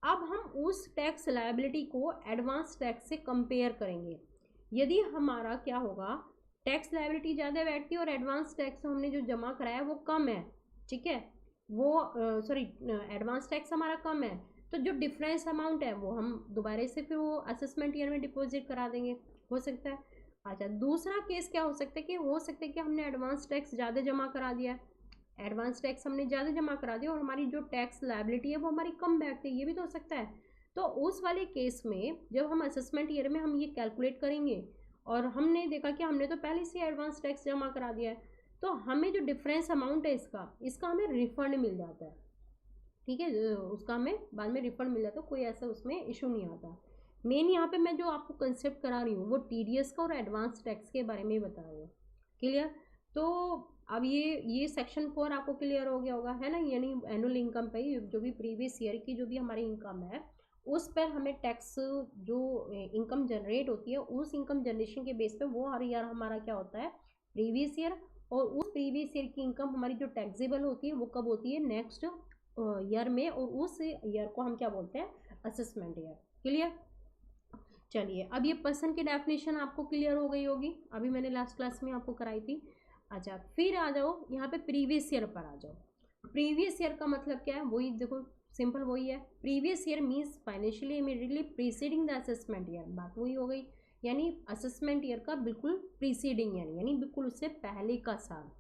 अब हम उस टैक्स लायबिलिटी को एडवांस टैक्स से कंपेयर करेंगे। यदि हमारा क्या होगा, टैक्स लायबिलिटी ज़्यादा बैठती है और एडवांस टैक्स हमने जो जमा कराया वो कम है, ठीक है, वो सॉरी एडवांस टैक्स हमारा कम है, तो जो डिफरेंस अमाउंट है वो हम दोबारा से फिर वो असेसमेंट ईयर में डिपॉजिट करा देंगे, हो सकता है। अच्छा, दूसरा केस क्या हो सकता है कि हमने एडवांस टैक्स ज़्यादा जमा करा दिया है, एडवांस टैक्स हमने ज़्यादा जमा करा दिया और हमारी जो टैक्स लायबिलिटी है वो हमारी कम बैठती है, ये भी तो हो सकता है। तो उस वाले केस में जब हम असेसमेंट ईयर में हम ये कैलकुलेट करेंगे और हमने देखा कि हमने तो पहले से एडवांस टैक्स जमा करा दिया है, तो हमें जो डिफरेंस अमाउंट है इसका हमें रिफंड मिल जाता है। ठीक है, उसका हमें बाद में रिफंड मिल जाता है, कोई ऐसा उसमें इशू नहीं आता। मेन यहाँ पे मैं जो आपको कंसेप्ट करा रही हूँ वो टीडीएस का और एडवांस टैक्स के बारे में ही बता रही हूँ। क्लियर? तो अब ये सेक्शन 4 आपको क्लियर हो गया होगा, है ना, यानी एनुअल इनकम पे जो भी प्रीवियस ईयर की जो भी हमारी इनकम है उस पर हमें टैक्स, जो इनकम जनरेट होती है उस इनकम जनरेशन के बेस पे वो हर ईयर हमारा क्या होता है? Previous year. और उस प्रीवियस ईयर की इनकम हमारी जो टैक्सेबल होती है वो कब होती है? नेक्स्ट ईयर में, और उस ईयर को हम क्या बोलते हैं? Assessment year. क्लियर? चलिए, अब ये पर्सन की डेफिनेशन आपको क्लियर हो गई होगी, अभी मैंने लास्ट क्लास में आपको कराई थी। अच्छा, फिर आ जाओ यहाँ पे प्रीवियस ईयर पर आ जाओ। प्रीवियस ईयर का मतलब क्या है? वही देखो, सिंपल वही है। Previous year means financially immediately preceding the assessment year, बात वही हो गई, यानी असेसमेंट ईयर का बिल्कुल प्रीसीडिंग ईयर, यानी बिल्कुल उससे पहले का साल।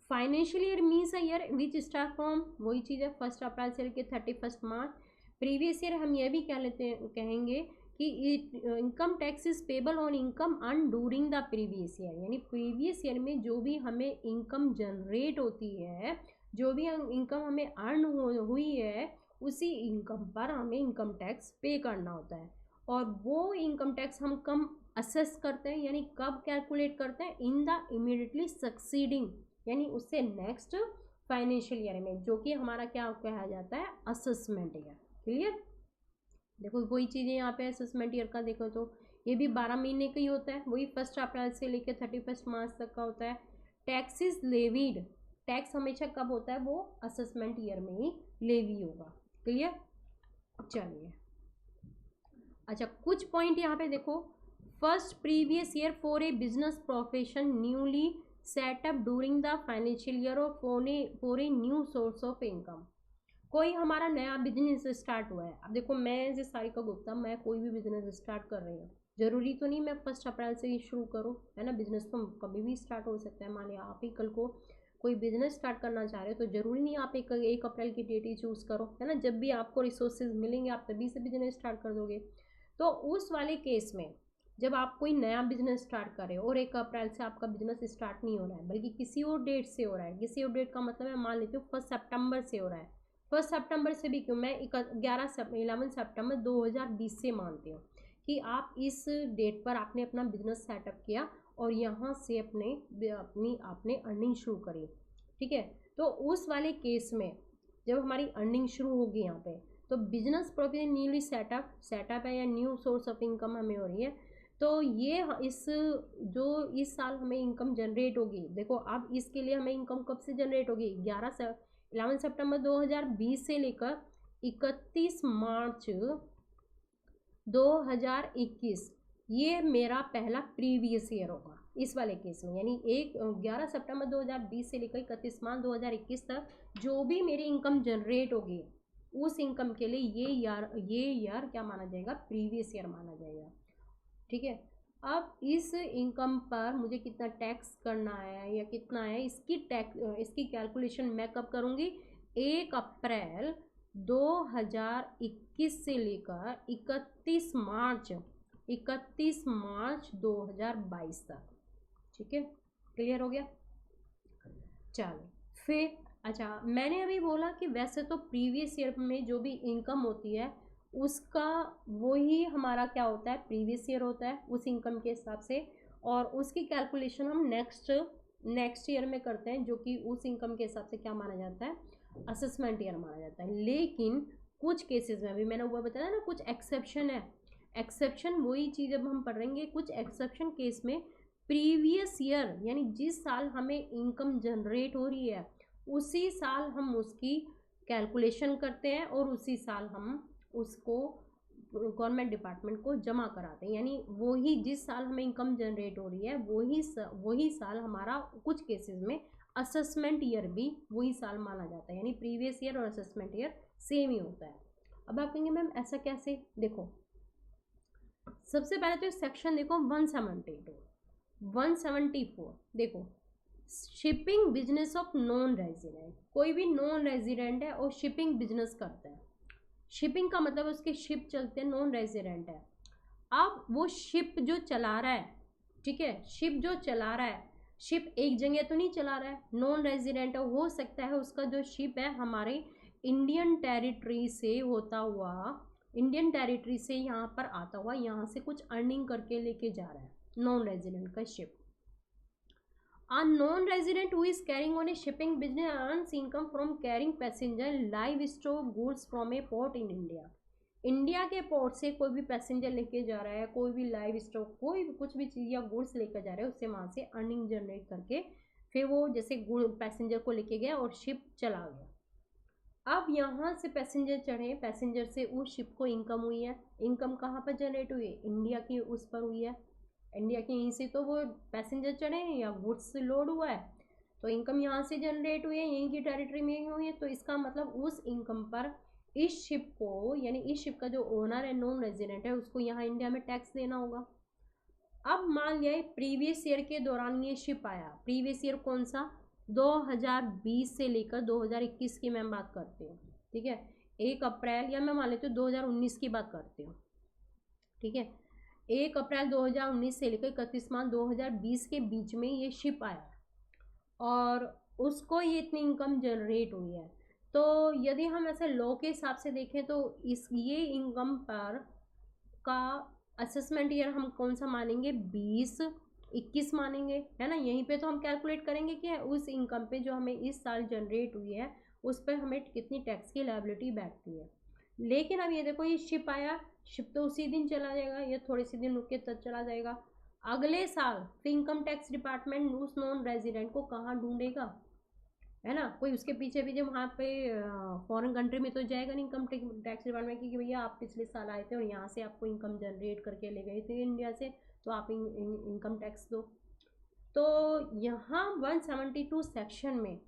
Financial year means a year which start from, वही चीज़ है, 1 अप्रैल से लेकर 31 मार्च। प्रीवियस ईयर हम ये भी कह लेते हैं, कहेंगे कि income tax is payable on income earn during the previous year, यानी प्रीवियस ईयर में जो भी हमें इनकम जनरेट होती है, जो भी इनकम हमें अर्न हुई है, उसी इनकम पर हमें इनकम टैक्स पे करना होता है। और वो इनकम टैक्स हम कम असेस करते हैं, यानी कब कैलकुलेट करते हैं? इन द इमीडिएटली सक्सीडिंग, यानी उससे नेक्स्ट फाइनेंशियल ईयर में, जो कि हमारा क्या कहा जाता है? Assessment year. क्लियर? देखो वही चीज़ें यहाँ पे असेसमेंट ईयर का देखो तो ये भी 12 महीने का ही होता है, वही 1 अप्रैल से लेकर 31 मार्च तक का होता है। टैक्स इज लेवीड, टैक्स हमेशा कब होता है? वो असेसमेंट ईयर में ही लेवी होगा। क्लियर? चलिए, अच्छा कुछ पॉइंट यहाँ पे देखो। First, previous year for a business profession newly set up during the financial year और for a new source of income. कोई हमारा नया बिजनेस स्टार्ट हुआ है, अब देखो मैं जैसे सारिका गुप्ता, मैं कोई भी बिजनेस स्टार्ट कर रही हूँ, जरूरी तो नहीं मैं 1 अप्रैल से ही शुरू करूँ, है ना, बिजनेस तो कभी भी स्टार्ट हो सकता है। मान लिया आप ही कल को कोई बिजनेस स्टार्ट करना चाह रहे हो तो जरूरी नहीं आप 1 अप्रैल की डेट ही चूज़ करो, है ना, जब भी आपको रिसोर्सेज मिलेंगे आप तभी से बिजनेस स्टार्ट कर दोगे। तो उस वाले केस में जब आप कोई नया बिजनेस स्टार्ट कर रहे हो और 1 अप्रैल से आपका बिजनेस स्टार्ट नहीं हो रहा है बल्कि किसी और डेट से हो रहा है, किसी और डेट का मतलब है मान लेती हूँ 1 सितंबर से हो रहा है, 1 सितंबर से भी क्यों, मैं 11 सितंबर 2020 से मानती हूँ कि आप इस डेट पर आपने अपना बिजनेस सेटअप किया और यहाँ से आपने अर्निंग शुरू करी। ठीक है, तो उस वाले केस में जब हमारी अर्निंग शुरू होगी यहाँ पे, तो बिजनेस प्रॉफिट न्यूली सेटअप है या न्यू सोर्स ऑफ इनकम हमें हो रही है। तो ये इस साल हमें इनकम जनरेट होगी, देखो अब इसके लिए हमें इनकम कब से जनरेट होगी, 11 सितंबर 2020 से लेकर 31 मार्च 2021, ये मेरा पहला प्रीवियस ईयर होगा इस वाले केस में। यानी 11 सितंबर 2020 से लेकर 31 मार्च 2021 तक जो भी मेरी इनकम जनरेट होगी, उस इनकम के लिए ये यार क्या माना जाएगा, प्रीवियस ईयर माना जाएगा। ठीक है, अब इस इनकम पर मुझे कितना टैक्स करना है या कितना है, इसकी कैलकुलेशन मैं कब करूँगी, 1 अप्रैल 2021 से लेकर 31 मार्च 2022 तक। ठीक है, क्लियर हो गया। चलो फिर अच्छा, मैंने अभी बोला कि वैसे तो प्रीवियस ईयर में जो भी इनकम होती है उसका वही हमारा क्या होता है, प्रीवियस ईयर होता है उस इनकम के हिसाब से, और उसकी कैलकुलेशन हम नेक्स्ट ईयर में करते हैं, जो कि उस इनकम के हिसाब से क्या माना जाता है, असेसमेंट ईयर माना जाता है। लेकिन कुछ केसेस में, अभी मैंने वो बताया ना कुछ एक्सेप्शन है, एक्सेप्शन वही चीज़ अब हम पढ़ेंगे। कुछ एक्सेप्शन केस में प्रीवियस ईयर यानी जिस साल हमें इनकम जनरेट हो रही है उसी साल हम उसकी कैलकुलेशन करते हैं और उसी साल हम उसको गवर्नमेंट डिपार्टमेंट को जमा कराते हैं। यानी वही जिस साल हमें इनकम जनरेट हो रही है वही साल हमारा कुछ केसेस में असेसमेंट ईयर भी वही साल माना जाता है। यानी प्रीवियस ईयर और असेसमेंट ईयर सेम ही होता है। अब आप कहेंगे मैम ऐसा कैसे, देखो सबसे पहले तो सेक्शन देखो 174 देखो, shipping business of non resident, कोई भी नॉन रेजिडेंट है और शिपिंग बिजनेस करता है, शिपिंग का मतलब उसके शिप चलते हैं, नॉन रेजिडेंट है। अब वो शिप जो चला रहा है, ठीक है, शिप जो चला रहा है, शिप एक जगह तो नहीं चला रहा है, नॉन रेजिडेंट है, हो सकता है उसका जो शिप है हमारे इंडियन टेरिटरी से होता हुआ, इंडियन टेरिटरी से यहाँ पर आता हुआ, यहाँ से कुछ अर्निंग करके लेके जा रहा है, नॉन रेजिडेंट का ship. A non-resident who is carrying on a shipping business earns income from carrying passenger livestock goods from a port in India. India के पोर्ट से कोई भी पैसेंजर लेके जा रहा है, कोई भी लाइव स्टॉक, कोई भी कुछ भी चीज़ या गुड्स लेकर जा रहा है, उससे वहाँ से अर्निंग जनरेट करके फिर वो जैसे पैसेंजर को लेके गया और शिप चला गया। अब यहाँ से पैसेंजर चढ़े, पैसेंजर से उस शिप को इनकम हुई है, इनकम कहाँ पर जनरेट हुई है, इंडिया की उस पर हुई है, इंडिया के यहीं से तो वो पैसेंजर चढ़े हैं या गुड्स लोड हुआ है, तो इनकम यहाँ से जनरेट हुई है, यहीं की टेरिटरी में हुई है। तो इसका मतलब उस इनकम पर इस शिप को, यानी इस शिप का जो ओनर है नॉन रेजिडेंट है, उसको यहाँ इंडिया में टैक्स देना होगा। अब मान लिया प्रीवियस ईयर के दौरान ये शिप आया, प्रीवियस ईयर कौन सा, 2020 से लेकर 2021 की मैं बात करती हूँ। ठीक है, 1 अप्रैल या मैं मान लेती हूँ 2019 की बात करती हूँ। ठीक है, 1 अप्रैल 2019 से लेकर 31 मार्च 2020 के बीच में ये शिप आया और उसको ये इतनी इनकम जनरेट हुई है। तो यदि हम ऐसे लॉ के हिसाब से देखें तो ये इनकम पर का असेसमेंट ईयर हम कौन सा मानेंगे, 2021 मानेंगे, है ना। यहीं पे तो हम कैलकुलेट करेंगे कि उस इनकम पे जो हमें इस साल जनरेट हुई है उस पर हमें कितनी टैक्स की लायबिलिटी बैठती है। लेकिन अब ये देखो ये शिप आया, शिप तो उसी दिन चला जाएगा या थोड़े से दिन रुक के तब चला जाएगा। अगले साल फिर इनकम टैक्स डिपार्टमेंट उस नॉन रेजिडेंट को कहाँ ढूंढेगा, है ना, कोई उसके पीछे पीछे वहाँ पे फॉरेन कंट्री में तो जाएगा नहीं इनकम टैक्स डिपार्टमेंट की, कि भैया आप पिछले साल आए थे और यहाँ से आपको इनकम जनरेट करके ले गए थे इंडिया से, तो आप इनकम टैक्स दो। तो यहाँ 172 सेक्शन में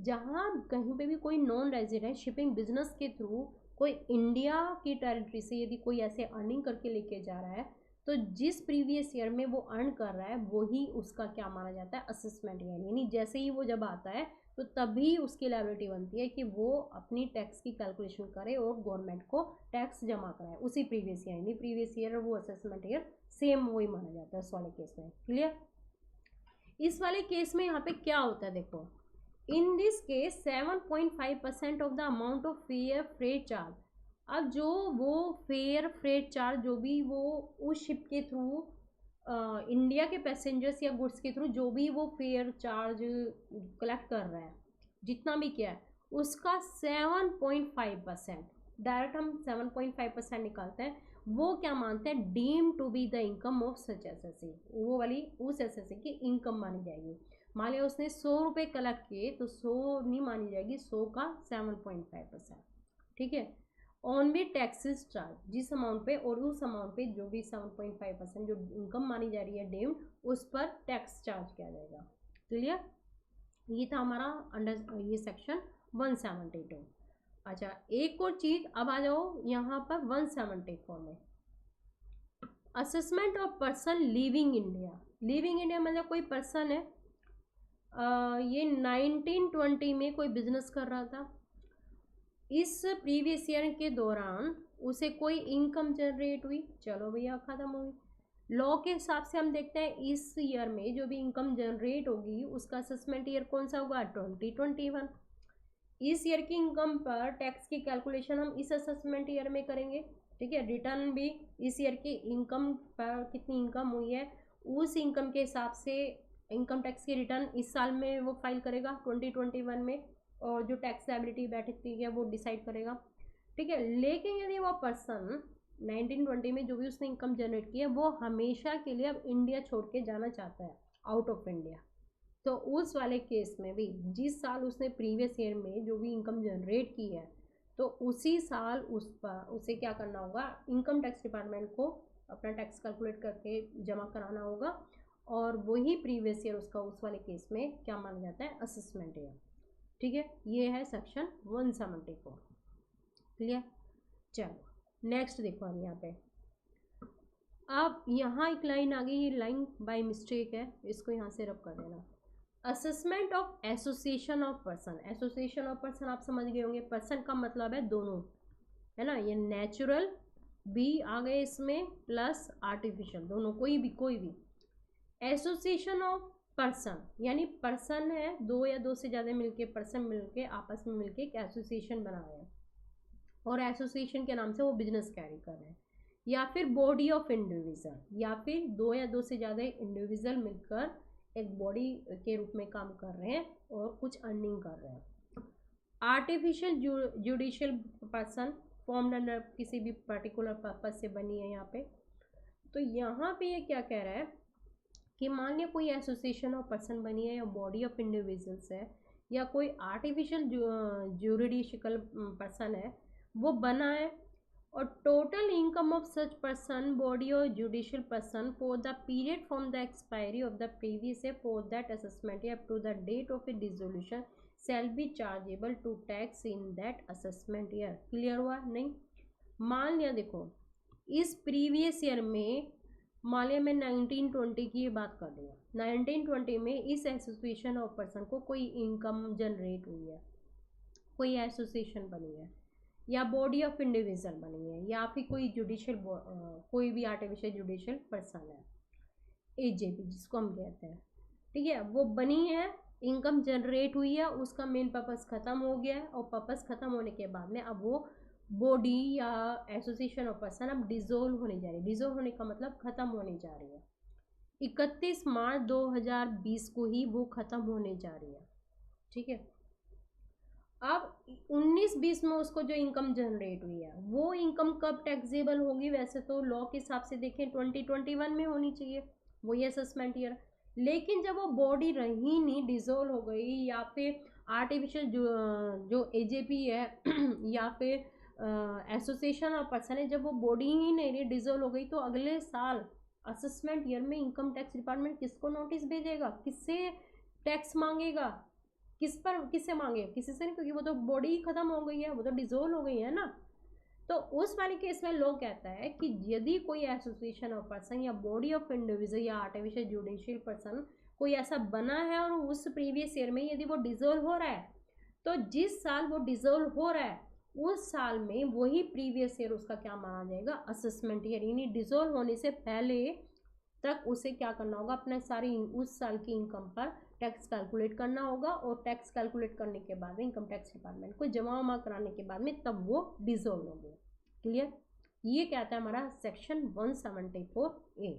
जहाँ कहीं पे भी कोई नॉन रेजिडेंट शिपिंग बिजनेस के थ्रू कोई इंडिया की टेरिटरी से यदि कोई ऐसे अर्निंग करके लेके जा रहा है, तो जिस प्रीवियस ईयर में वो अर्न कर रहा है वही उसका क्या माना जाता है, असेसमेंट ईयर। यानी जैसे ही वो जब आता है तो तभी उसकी लायबिलिटी बनती है कि वो अपनी टैक्स की कैलकुलेशन करे और गवर्नमेंट को टैक्स जमा कराए उसी प्रीवियस ईयर। यानी प्रीवियस ईयर और वो असेसमेंट ईयर सेम वही माना जाता है उस वाले केस में। क्लियर। इस वाले केस में यहाँ पे क्या होता है, देखो in this case 7.5% of the amount of fair freight charge. अब जो वो फेयर फ्रेट चार्ज जो भी वो उस शिप के थ्रू इंडिया के पैसेंजर्स या गुड्स के थ्रू जो भी वो फेयर चार्ज कलेक्ट कर रहा है, जितना भी क्या है उसका 7.5%, डायरेक्ट हम 7.5% निकालते हैं, वो क्या मानते हैं, deem to be the income of such SSC, वो वाली उस एसएससी की इनकम मानी जाएगी। मान लिया उसने 100 रुपये कलेक्ट किए तो 100 नहीं मानी जाएगी, 100 का 7.5%, ठीक है। ऑन भी टैक्सेस चार्ज, जिस अमाउंट पे और उस अमाउंट पे जो भी 7.5% जो इनकम मानी जा रही है डीम्ड, उस पर टैक्स चार्ज किया जाएगा। क्लियर, ये था हमारा अंडर ये सेक्शन 172। अच्छा, एक और चीज, अब आ जाओ यहाँ पर 174 में, assessment of person living India. Living India मतलब कोई पर्सन है, ये 1920 में कोई बिजनेस कर रहा था, इस प्रीवियस ईयर के दौरान उसे कोई इनकम जनरेट हुई, चलो भैया खत्म हुई। लॉ के हिसाब से हम देखते हैं इस ईयर में जो भी इनकम जनरेट होगी उसका असेसमेंट ईयर कौन सा होगा, 2021। इस ईयर की इनकम पर टैक्स की कैलकुलेशन हम इस असेसमेंट ईयर में करेंगे, ठीक है। रिटर्न भी इस ईयर की इनकम पर कितनी इनकम हुई है उस इनकम के हिसाब से इनकम टैक्स की रिटर्न इस साल में वो फाइल करेगा 2021 में, और जो टैक्स लायबिलिटी बैठती है वो डिसाइड करेगा, ठीक है। लेकिन यदि वो पर्सन 1920 में जो भी उसने इनकम जनरेट की है वो हमेशा के लिए अब इंडिया छोड़ के जाना चाहता है, आउट ऑफ इंडिया, तो उस वाले केस में भी जिस साल उसने प्रीवियस ईयर में जो भी इनकम जनरेट की है तो उसी साल उस पर उसे क्या करना होगा, इनकम टैक्स डिपार्टमेंट को अपना टैक्स कैलकुलेट करके जमा कराना होगा, और वही प्रीवियस ईयर उसका उस वाले केस में क्या माना जाता है, असेसमेंट ईयर, ठीक है। ये है सेक्शन 174। क्लियर, चलो नेक्स्ट देखो हम यहाँ पे, अब यहाँ एक लाइन आ गई, ये लाइन बाय मिस्टेक है, इसको यहाँ से रब कर देना। Assessment of association of person, association of person आप समझ गए होंगे, पर्सन का मतलब है दोनों, है ना, ये नेचुरल भी आ गए इसमें प्लस आर्टिफिशियल, दोनों, कोई भी एसोसिएशन ऑफ पर्सन यानी पर्सन है, दो या दो से ज़्यादा मिलके पर्सन मिलके आपस में मिलके एक एसोसिएशन बना रहे हैं और एसोसिएशन के नाम से वो बिजनेस कैरी कर रहे हैं, या फिर बॉडी ऑफ इंडिविजुअल, या फिर दो या दो से ज़्यादा इंडिविजुअल मिलकर एक बॉडी के रूप में काम कर रहे हैं और कुछ अर्निंग कर रहे हैं। Artificial judicial person formed under किसी भी पर्टिकुलर पर्पज से बनी है यहाँ पे, तो यहाँ पे ये क्या कह रहा है कि मान लिया कोई एसोसिएशन ऑफ पर्सन बनी है या बॉडी ऑफ इंडिविजुअल्स है या कोई आर्टिफिशियल जुडिशियल पर्सन है वो बना है, और total income of such person body और judicial person for the period from the expiry of the previous year for that assessment up to the date of a dissolution shall be chargeable to tax in that assessment year. Clear हुआ नहीं? मान लिया देखो इस प्रीवियस ईयर में, मान लिया मैं 1920 की बात कर रही हूँ, 1920 में इस एसोसिएशन ऑफ पर्सन को कोई इनकम जनरेट हुई है, कोई एसोसिएशन बनी है या बॉडी ऑफ इंडिविजुअल बनी है या फिर कोई जुडिशियल कोई भी आर्टिफिशियल जुडिशियल पर्सन है, एजेपी जिसको हम कहते हैं, ठीक है, वो बनी है, इनकम जनरेट हुई है, उसका मेन पर्पस ख़त्म हो गया है, और पर्पस ख़त्म होने के बाद में अब वो बॉडी या एसोसिएशन ऑफ पर्सन अब डिसोल्व होने जा रही है। डिसोल्व होने का मतलब ख़त्म होने जा रही है, 31 मार्च 2020 को ही वो ख़त्म होने जा रही है, ठीक है। अब 19-20 में उसको जो इनकम जनरेट हुई है वो इनकम कब टैक्सेबल होगी? वैसे तो लॉ के हिसाब से देखें 2021 में होनी चाहिए वही असेसमेंट ईयर, लेकिन जब वो बॉडी रही नहीं, डिसोल्व हो गई, या फिर आर्टिफिशियल जो एजेपी है या फिर एसोसिएशन ऑफ पर्सन है, जब वो बॉडी ही नहीं रही, डिसोल्व हो गई, तो अगले साल असेसमेंट ईयर में इनकम टैक्स डिपार्टमेंट किसको नोटिस भेजेगा, किससे टैक्स मांगेगा, किससे मांगे? किसी से नहीं, क्योंकि वो तो बॉडी ही खत्म हो गई है, वो तो डिसोल्व हो गई है ना। तो उस वाले केस में लॉ कहता है कि यदि कोई एसोसिएशन ऑफ पर्सन या बॉडी ऑफ इंडिविजुअल या आर्टिफिशियल जुडिशियल पर्सन कोई ऐसा बना है और उस प्रीवियस ईयर में यदि वो डिसोल्व हो रहा है, तो जिस साल वो डिसोल्व हो रहा है उस साल में वही प्रीवियस ईयर उसका क्या माना जाएगा, असेसमेंट ईयर, यानी डिसोल्व होने से पहले तक उसे क्या करना होगा, अपने सारी उस साल की इनकम पर टैक्स कैलकुलेट करना होगा, और टैक्स कैलकुलेट करने के बाद में इनकम टैक्स डिपार्टमेंट को जमा कराने के बाद में तब वो डिसोल्व हो गया। क्लियर? ये कहता है हमारा सेक्शन 174A।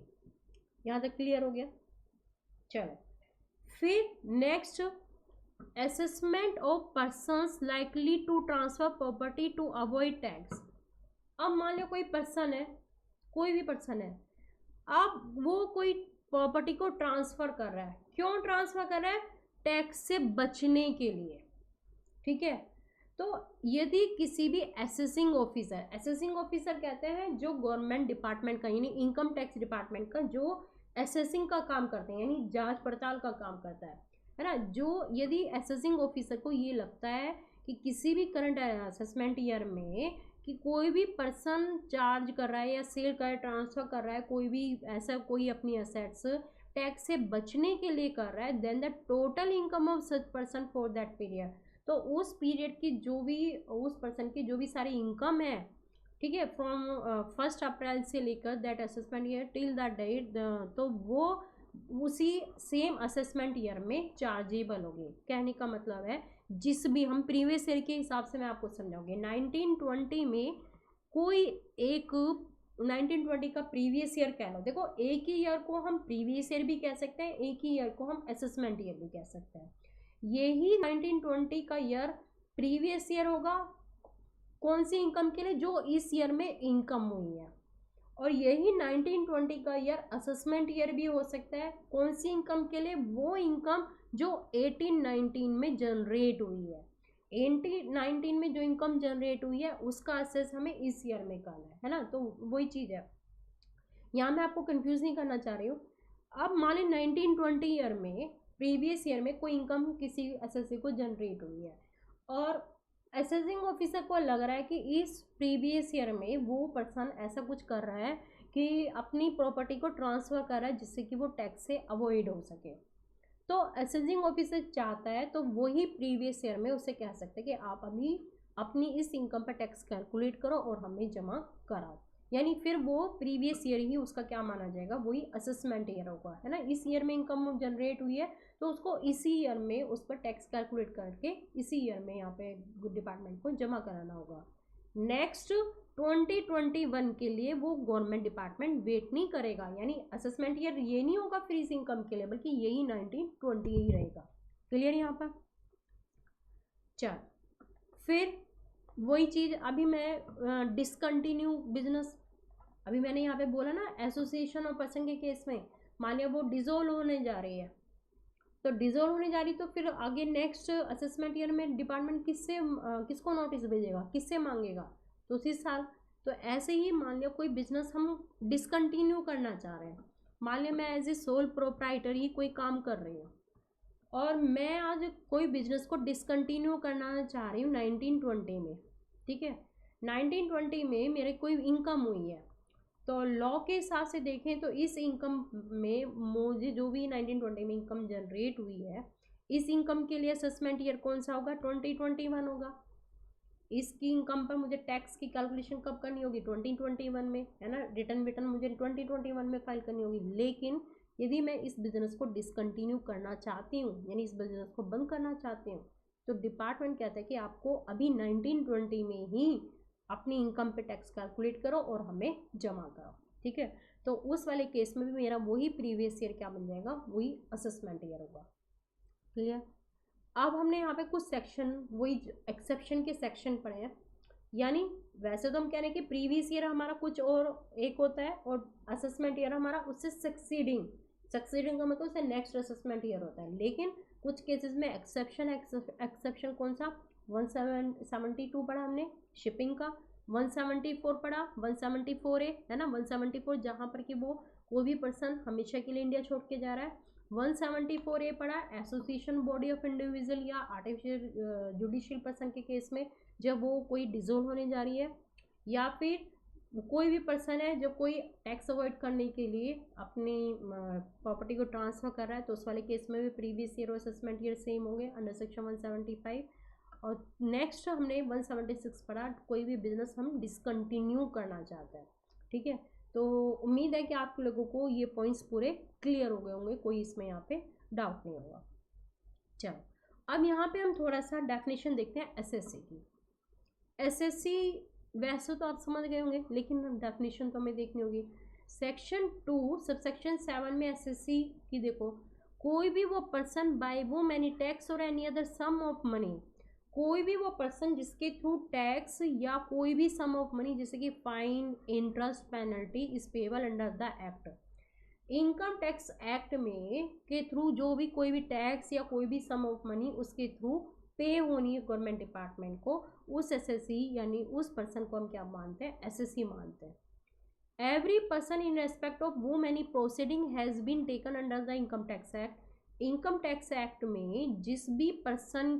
यहाँ तक क्लियर हो गया? चलो फिर next assessment of persons likely to transfer property to avoid tax. अब मान लो कोई पर्सन है, कोई भी पर्सन है, अब वो कोई प्रॉपर्टी को ट्रांसफर कर रहा है, क्यों ट्रांसफर कर रहा है? टैक्स से बचने के लिए, ठीक है। तो यदि किसी भी असेसिंग ऑफिसर कहते हैं जो गवर्नमेंट डिपार्टमेंट का यानी इनकम टैक्स डिपार्टमेंट का जो असेसिंग का काम करते हैं यानी जांच पड़ताल का काम करता है ना, जो यदि असेसिंग ऑफिसर को ये लगता है कि किसी भी करंट असेसमेंट ईयर में कि कोई भी पर्सन चार्ज कर रहा है या सेल कर ट्रांसफर कर रहा है कोई भी ऐसा कोई अपनी असेट्स टैक्स से बचने के लिए कर रहा है, then the total income of such person for that period, तो उस पीरियड की जो भी उस पर्सन की जो भी सारी इनकम है, ठीक है, फ्रॉम 1 अप्रैल से लेकर that assessment year till that date, तो वो उसी सेम असेसमेंट ईयर में चार्जेबल होगी। कहने का मतलब है जिस भी हम प्रीवियस ईयर के हिसाब से मैं आपको समझाऊंगी 1920 में कोई एक 1920 का प्रीवियस ईयर कह लो, देखो एक ही ईयर को हम प्रीवियस ईयर भी कह सकते हैं, एक ही ईयर को हम असेसमेंट ईयर भी कह सकते हैं। यही 1920 का ईयर प्रीवियस ईयर होगा कौन सी इनकम के लिए? जो इस ईयर में इनकम हुई है। और यही 1920 का ईयर असेसमेंट ईयर भी हो सकता है कौन सी इनकम के लिए? वो इनकम जो 1819 में जनरेट हुई है। 1819 में जो इनकम जनरेट हुई है उसका असेस हमें इस ईयर में करना है ना, तो वही चीज़ है, यहाँ मैं आपको कंफ्यूज नहीं करना चाह रही हूँ। अब मान लें 1920 ईयर में प्रीवियस ईयर में कोई इनकम किसी एसएससी को जनरेट हुई है और असेसिंग ऑफिसर को लग रहा है कि इस प्रीवियस ईयर में वो पर्सन ऐसा कुछ कर रहा है कि अपनी प्रॉपर्टी को ट्रांसफ़र कर रहा है जिससे कि वो टैक्स से अवॉइड हो सके, तो असेसिंग ऑफिसर चाहता है तो वही प्रीवियस ईयर में उसे कह सकते हैं कि आप अभी अपनी इस इनकम पर टैक्स कैलकुलेट करो और हमें जमा कराओ, यानी फिर वो प्रीवियस ईयर ही उसका क्या माना जाएगा? वही असेसमेंट ईयर होगा, है ना। इस ईयर में इनकम जनरेट हुई है तो उसको इसी ईयर में उस पर टैक्स कैलकुलेट करके इसी ईयर में यहाँ पे डिपार्टमेंट को जमा कराना होगा। नेक्स्ट 2021 के लिए वो गवर्नमेंट डिपार्टमेंट वेट नहीं करेगा, यानी असेसमेंट ईयर ये नहीं होगा फिर इस इनकम के लिए, बल्कि यही 1920 ही रहेगा। क्लियर यहाँ पर? चल फिर वही चीज़ अभी मैं डिसकंटिन्यू बिजनेस, अभी मैंने यहाँ पे बोला ना एसोसिएशन और पर्सन के केस में मान लिया वो डिसॉल्व होने जा रही है, तो डिसॉल्व होने जा रही तो फिर आगे नेक्स्ट असेसमेंट ईयर में डिपार्टमेंट किसको नोटिस भेजेगा, किससे मांगेगा? तो उसी साल। तो ऐसे ही मान लिया कोई बिजनेस हम डिसकंटिन्यू करना चाह रहे हैं, मान लिया मैं एज ए सोल प्रोप्राइटर ही कोई काम कर रही हूँ और मैं आज कोई बिजनेस को डिसकंटिन्यू करना चाह रही हूँ 1920 में, ठीक है। 1920 में मेरे कोई इनकम हुई है तो लॉ के हिसाब से देखें तो इस इनकम में मुझे जो भी 1920 में इनकम जनरेट हुई है इस इनकम के लिए असेसमेंट ईयर कौन सा होगा? 2021 होगा। इसकी इनकम पर मुझे टैक्स की कैलकुलेशन कब करनी होगी? 2021 में, है ना। रिटर्न मुझे 2021 में फाइल करनी होगी। लेकिन यदि मैं इस बिज़नेस को डिसकंटिन्यू करना चाहती हूँ यानी इस बिज़नेस को बंद करना चाहती हूँ तो डिपार्टमेंट कहता है कि आपको अभी 1920 में ही अपनी इनकम पे टैक्स कैलकुलेट करो और हमें जमा करो, ठीक है। तो उस वाले केस में भी मेरा वही प्रीवियस ईयर क्या बन जाएगा? वही असेसमेंट ईयर होगा। क्लियर? अब हमने यहाँ पे कुछ सेक्शन वही एक्सेप्शन के सेक्शन पढ़े हैं, यानी वैसे तो हम कह रहे हैं कि प्रीवियस ईयर हमारा कुछ और एक होता है और असेसमेंट ईयर हमारा उससे सक्सीडिंग का मतलब उससे नेक्स्ट असेसमेंट ईयर होता है, लेकिन कुछ केसेस में एक्सेप्शन कौन सा? 172 पढ़ा हमने शिपिंग का, 174 पढ़ा 174A, है ना। 174 जहाँ पर कि वो कोई भी पर्सन हमेशा के लिए इंडिया छोड़ के जा रहा है। 174A पढ़ा एसोसिएशन बॉडी ऑफ इंडिविजुअल या आर्टिफिशियल जुडिशियल पर्सन के केस में जब वो कोई डिसॉल्व होने जा रही है, या फिर कोई भी पर्सन है जो कोई टैक्स अवॉइड करने के लिए अपनी प्रॉपर्टी को ट्रांसफ़र कर रहा है तो उस वाले केस में भी प्रीवियस ईयर और असेसमेंट ईयर सेम होंगे अंडर सेक्शन 175। और नेक्स्ट हमने 176 पढ़ा कोई भी बिजनेस हम डिसकंटिन्यू करना चाहते हैं, ठीक है। तो उम्मीद है कि आप लोगों को ये पॉइंट्स पूरे क्लियर हो गए होंगे, कोई इसमें यहाँ पे डाउट नहीं होगा। चलो अब यहाँ पे हम थोड़ा सा डेफिनेशन देखते हैं एसएससी की। एसएससी वैसे तो आप समझ गए होंगे लेकिन डेफिनेशन तो हमें देखनी होगी। सेक्शन 2 सबसेक्शन 7 में एसएससी की देखो कोई भी वो पर्सन बाय वो मैनी टैक्स और any other sum of money, कोई भी वो पर्सन जिसके थ्रू टैक्स या कोई भी सम ऑफ मनी जैसे कि fine, interest, penalty is payable under the act. Income tax act में के थ्रू जो भी कोई भी टैक्स या कोई भी सम ऑफ मनी उसके थ्रू पे होनी है गवर्नमेंट डिपार्टमेंट को, उस एसएससी यानी उस पर्सन को हम क्या मानते हैं, एसएससी मानते हैं। Every person in respect of वो many proceeding has been taken under the income tax act. Income tax act में जिस भी पर्सन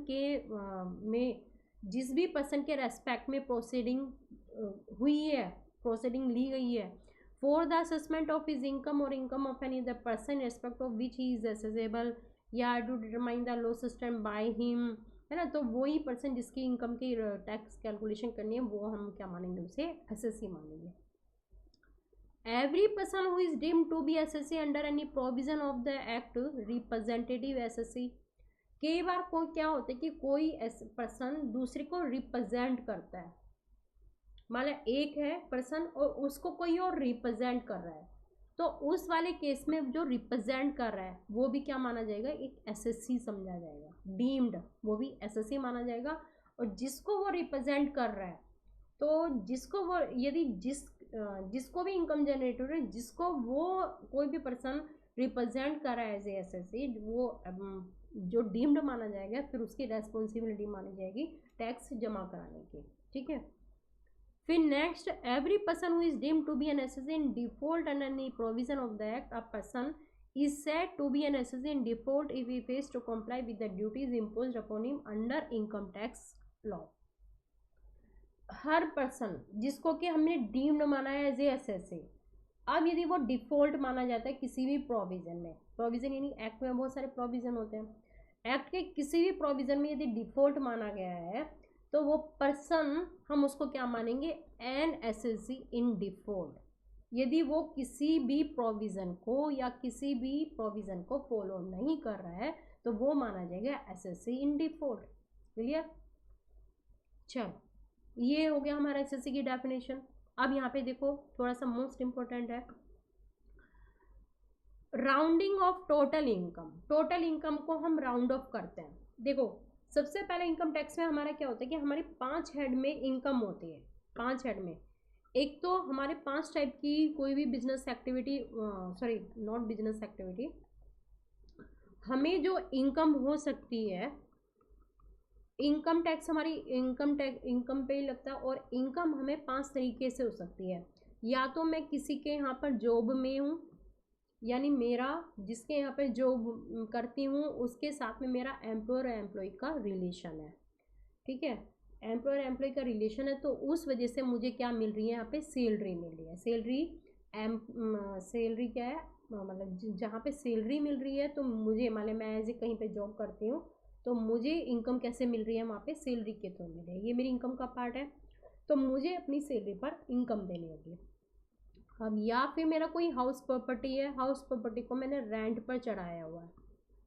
के रेस्पेक्ट में प्रोसीडिंग हुई है, प्रोसीडिंग ली गई है for the assessment of his income और income of any other person respect of which he is assessable या to determine the law system by him, है ना। तो वही पर्सन जिसकी इनकम की टैक्स कैलकुलेशन करनी है वो हम क्या मानेंगे, उसे एसएससी मानेंगे। Every person who is deemed to be SSC under any provision of the act representative SSC। कई बार को क्या होता है कि कोई पर्सन दूसरे को रिप्रेजेंट करता है, मतलब एक है पर्सन और उसको कोई और रिप्रेजेंट कर रहा है, तो उस वाले केस में जो रिप्रेजेंट कर रहा है वो भी क्या माना जाएगा, एक एसएससी समझा जाएगा। डीम्ड वो भी एसएससी माना जाएगा। और जिसको वो रिप्रेजेंट कर रहा है, तो जिसको वो यदि जिसको भी इनकम जनरेट हो रही है, जिसको वो कोई भी पर्सन रिप्रेजेंट कर रहा है एज ए एसएससी, वो जो डीम्ड माना जाएगा, फिर उसकी रेस्पॉन्सिबिलिटी मानी जाएगी टैक्स जमा कराने की। ठीक है। फिर next, every person who is deemed to be an SSC in default under any provision of the act, a person is said to be an SSC in default if he fails to comply with the duties imposed upon him under income tax law। Her person जिसको कि हमने डीम्ड माना है एज ए एसएससी, अब यदि वो डिफॉल्ट माना जाता है किसी भी प्रोविज़न में, प्रोविज़न यानी एक्ट में बहुत सारे प्रोविज़न होते हैं, एक्ट के किसी भी प्रोविज़न में यदि डिफॉल्ट माना गया है तो वो पर्सन हम उसको क्या मानेंगे, एन एसएससी इन डिफॉल्ट। यदि वो किसी भी प्रोविज़न को या किसी भी प्रोविज़न को फॉलो नहीं कर रहा है तो वो माना जाएगा एसएससी इन डिफॉल्ट। क्लियर। चलो, ये हो गया हमारा एसएससी की डेफिनेशन। अब यहाँ पे देखो थोड़ा सा मोस्ट इम्पोर्टेंट है, rounding off total income. Total income को हम राउंड ऑफ करते हैं। देखो सबसे पहले इनकम टैक्स में हमारा क्या होता है कि हमारी 5 हेड में इनकम होती है। 5 हेड में एक तो हमारे 5 टाइप की कोई भी business activity, sorry not business activity, हमें जो इनकम हो सकती है, इनकम टैक्स हमारी इनकम पे ही लगता है। और इनकम हमें 5 तरीके से हो सकती है। या तो मैं किसी के यहाँ पर जॉब में हूँ, यानी मेरा जिसके यहाँ पर जॉब करती हूँ उसके साथ में मेरा एम्प्लॉयर और एम्प्लॉय का रिलेशन है। ठीक है, एम्प्लॉयर एम्प्लॉय का रिलेशन है, तो उस वजह से मुझे क्या मिल रही है, यहाँ पे सैलरी मिल रही है। सैलरी क्या है, मतलब जहाँ पे सैलरी मिल रही है तो मुझे, मतलब मैं एज ए कहीं पे जॉब करती हूँ तो मुझे इनकम कैसे मिल रही है, वहाँ पे सैलरी के थ्रू मिल रही है। ये मेरी इनकम का पार्ट है, तो मुझे अपनी सैलरी पर इनकम देनी होगी। अब या फिर मेरा कोई हाउस प्रॉपर्टी है, हाउस प्रॉपर्टी को मैंने रेंट पर चढ़ाया हुआ है,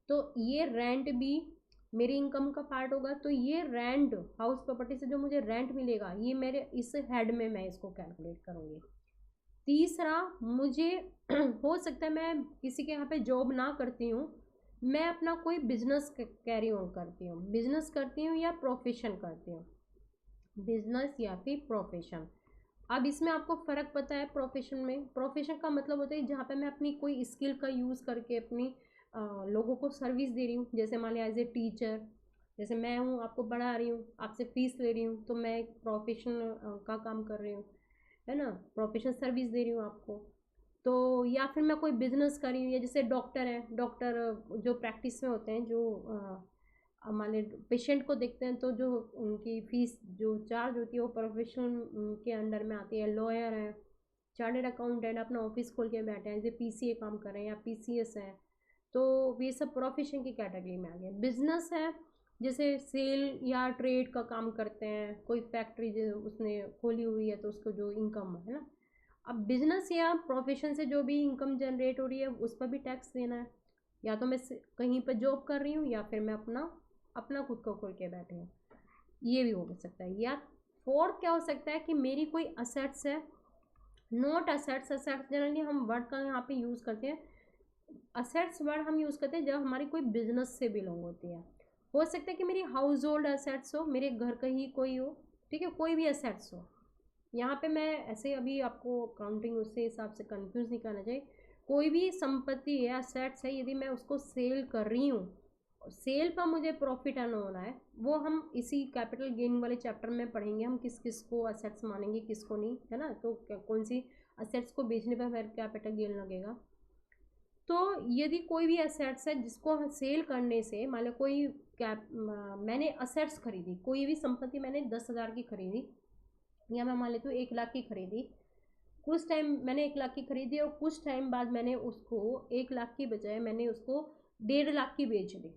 तो ये रेंट भी मेरी इनकम का पार्ट होगा। तो ये रेंट, हाउस प्रॉपर्टी से जो मुझे रेंट मिलेगा, ये मेरे इस हेड में मैं इसको कैलकुलेट करूँगी। तीसरा, मुझे हो सकता है मैं किसी के यहाँ पे जॉब ना करती हूँ, मैं अपना कोई बिजनेस कैरी ऑन करती हूँ, बिजनेस करती हूँ या प्रोफेशन करती हूँ, बिजनेस या फिर प्रोफेशन। अब इसमें आपको फ़र्क पता है प्रोफेशन में, प्रोफेशन का मतलब होता है जहाँ पे मैं अपनी कोई स्किल का यूज़ करके अपनी लोगों को सर्विस दे रही हूँ। जैसे मान लिया एज ए टीचर, जैसे मैं हूँ, आपको पढ़ा रही हूँ, आपसे फीस ले रही हूँ, तो मैं एक प्रोफेशन का काम कर रही हूँ, है ना, प्रोफेशनल सर्विस दे रही हूँ आपको। तो या फिर मैं कोई बिजनेस कर रही हूँ, या जैसे डॉक्टर हैं, डॉक्टर जो प्रैक्टिस में होते हैं, जो हमारे पेशेंट को देखते हैं, तो जो उनकी फ़ीस जो चार्ज होती है वो प्रोफेशन के अंडर में आती है। लॉयर हैं, चार्टर्ड अकाउंटेंट अपना ऑफिस खोल के बैठे हैं, जैसे पीसीए काम कर रहे हैं या पीसीएस हैं, तो ये सब प्रोफेशन की कैटेगरी में आ गए। बिजनेस है, जैसे सेल या ट्रेड का काम करते हैं, कोई फैक्ट्री जो उसने खोली हुई है तो उसको जो इनकम है ना। अब बिजनेस या प्रोफेशन से जो भी इनकम जनरेट हो रही है उस पर भी टैक्स देना है। या तो मैं कहीं पर जॉब कर रही हूँ या फिर मैं अपना खुद को खोल के बैठे हूँ, ये भी हो सकता है। या फोर्थ क्या हो सकता है कि मेरी कोई असेट्स है, नॉट असेट्स। असेट्स जनरली हम वर्ड का यहाँ पे यूज़ करते हैं, असेट्स वर्ड हम यूज़ करते हैं जब हमारी कोई बिजनेस से बिलोंग होती है। हो सकता है कि मेरी हाउस होल्ड असेट्स हो, मेरे घर का ही कोई हो, ठीक है, कोई भी असेट्स हो। यहाँ पे मैं ऐसे अभी आपको अकाउंटिंग उससे हिसाब से कंफ्यूज नहीं करना चाहिए। कोई भी संपत्ति है, असेट्स है, यदि मैं उसको सेल कर रही हूँ, सेल पर मुझे प्रॉफिट अर्न होना है, वो हम इसी कैपिटल गेन वाले चैप्टर में पढ़ेंगे, हम किस किस को असेट्स मानेंगे किसको नहीं, है ना। तो कौन सी असेट्स को बेचने पर हमारे कैपिटल गेन लगेगा। तो यदि कोई भी असेट्स है जिसको सेल करने से, मान लो कोई कैप मैंने असेट्स खरीदी, कोई भी संपत्ति मैंने 10,000 की खरीदी, या मैं मान लेती हूँ 1 लाख की खरीदी। कुछ टाइम मैंने 1 लाख की खरीदी और कुछ टाइम बाद मैंने उसको 1 लाख की बजाय मैंने उसको 1.5 लाख की बेच दी,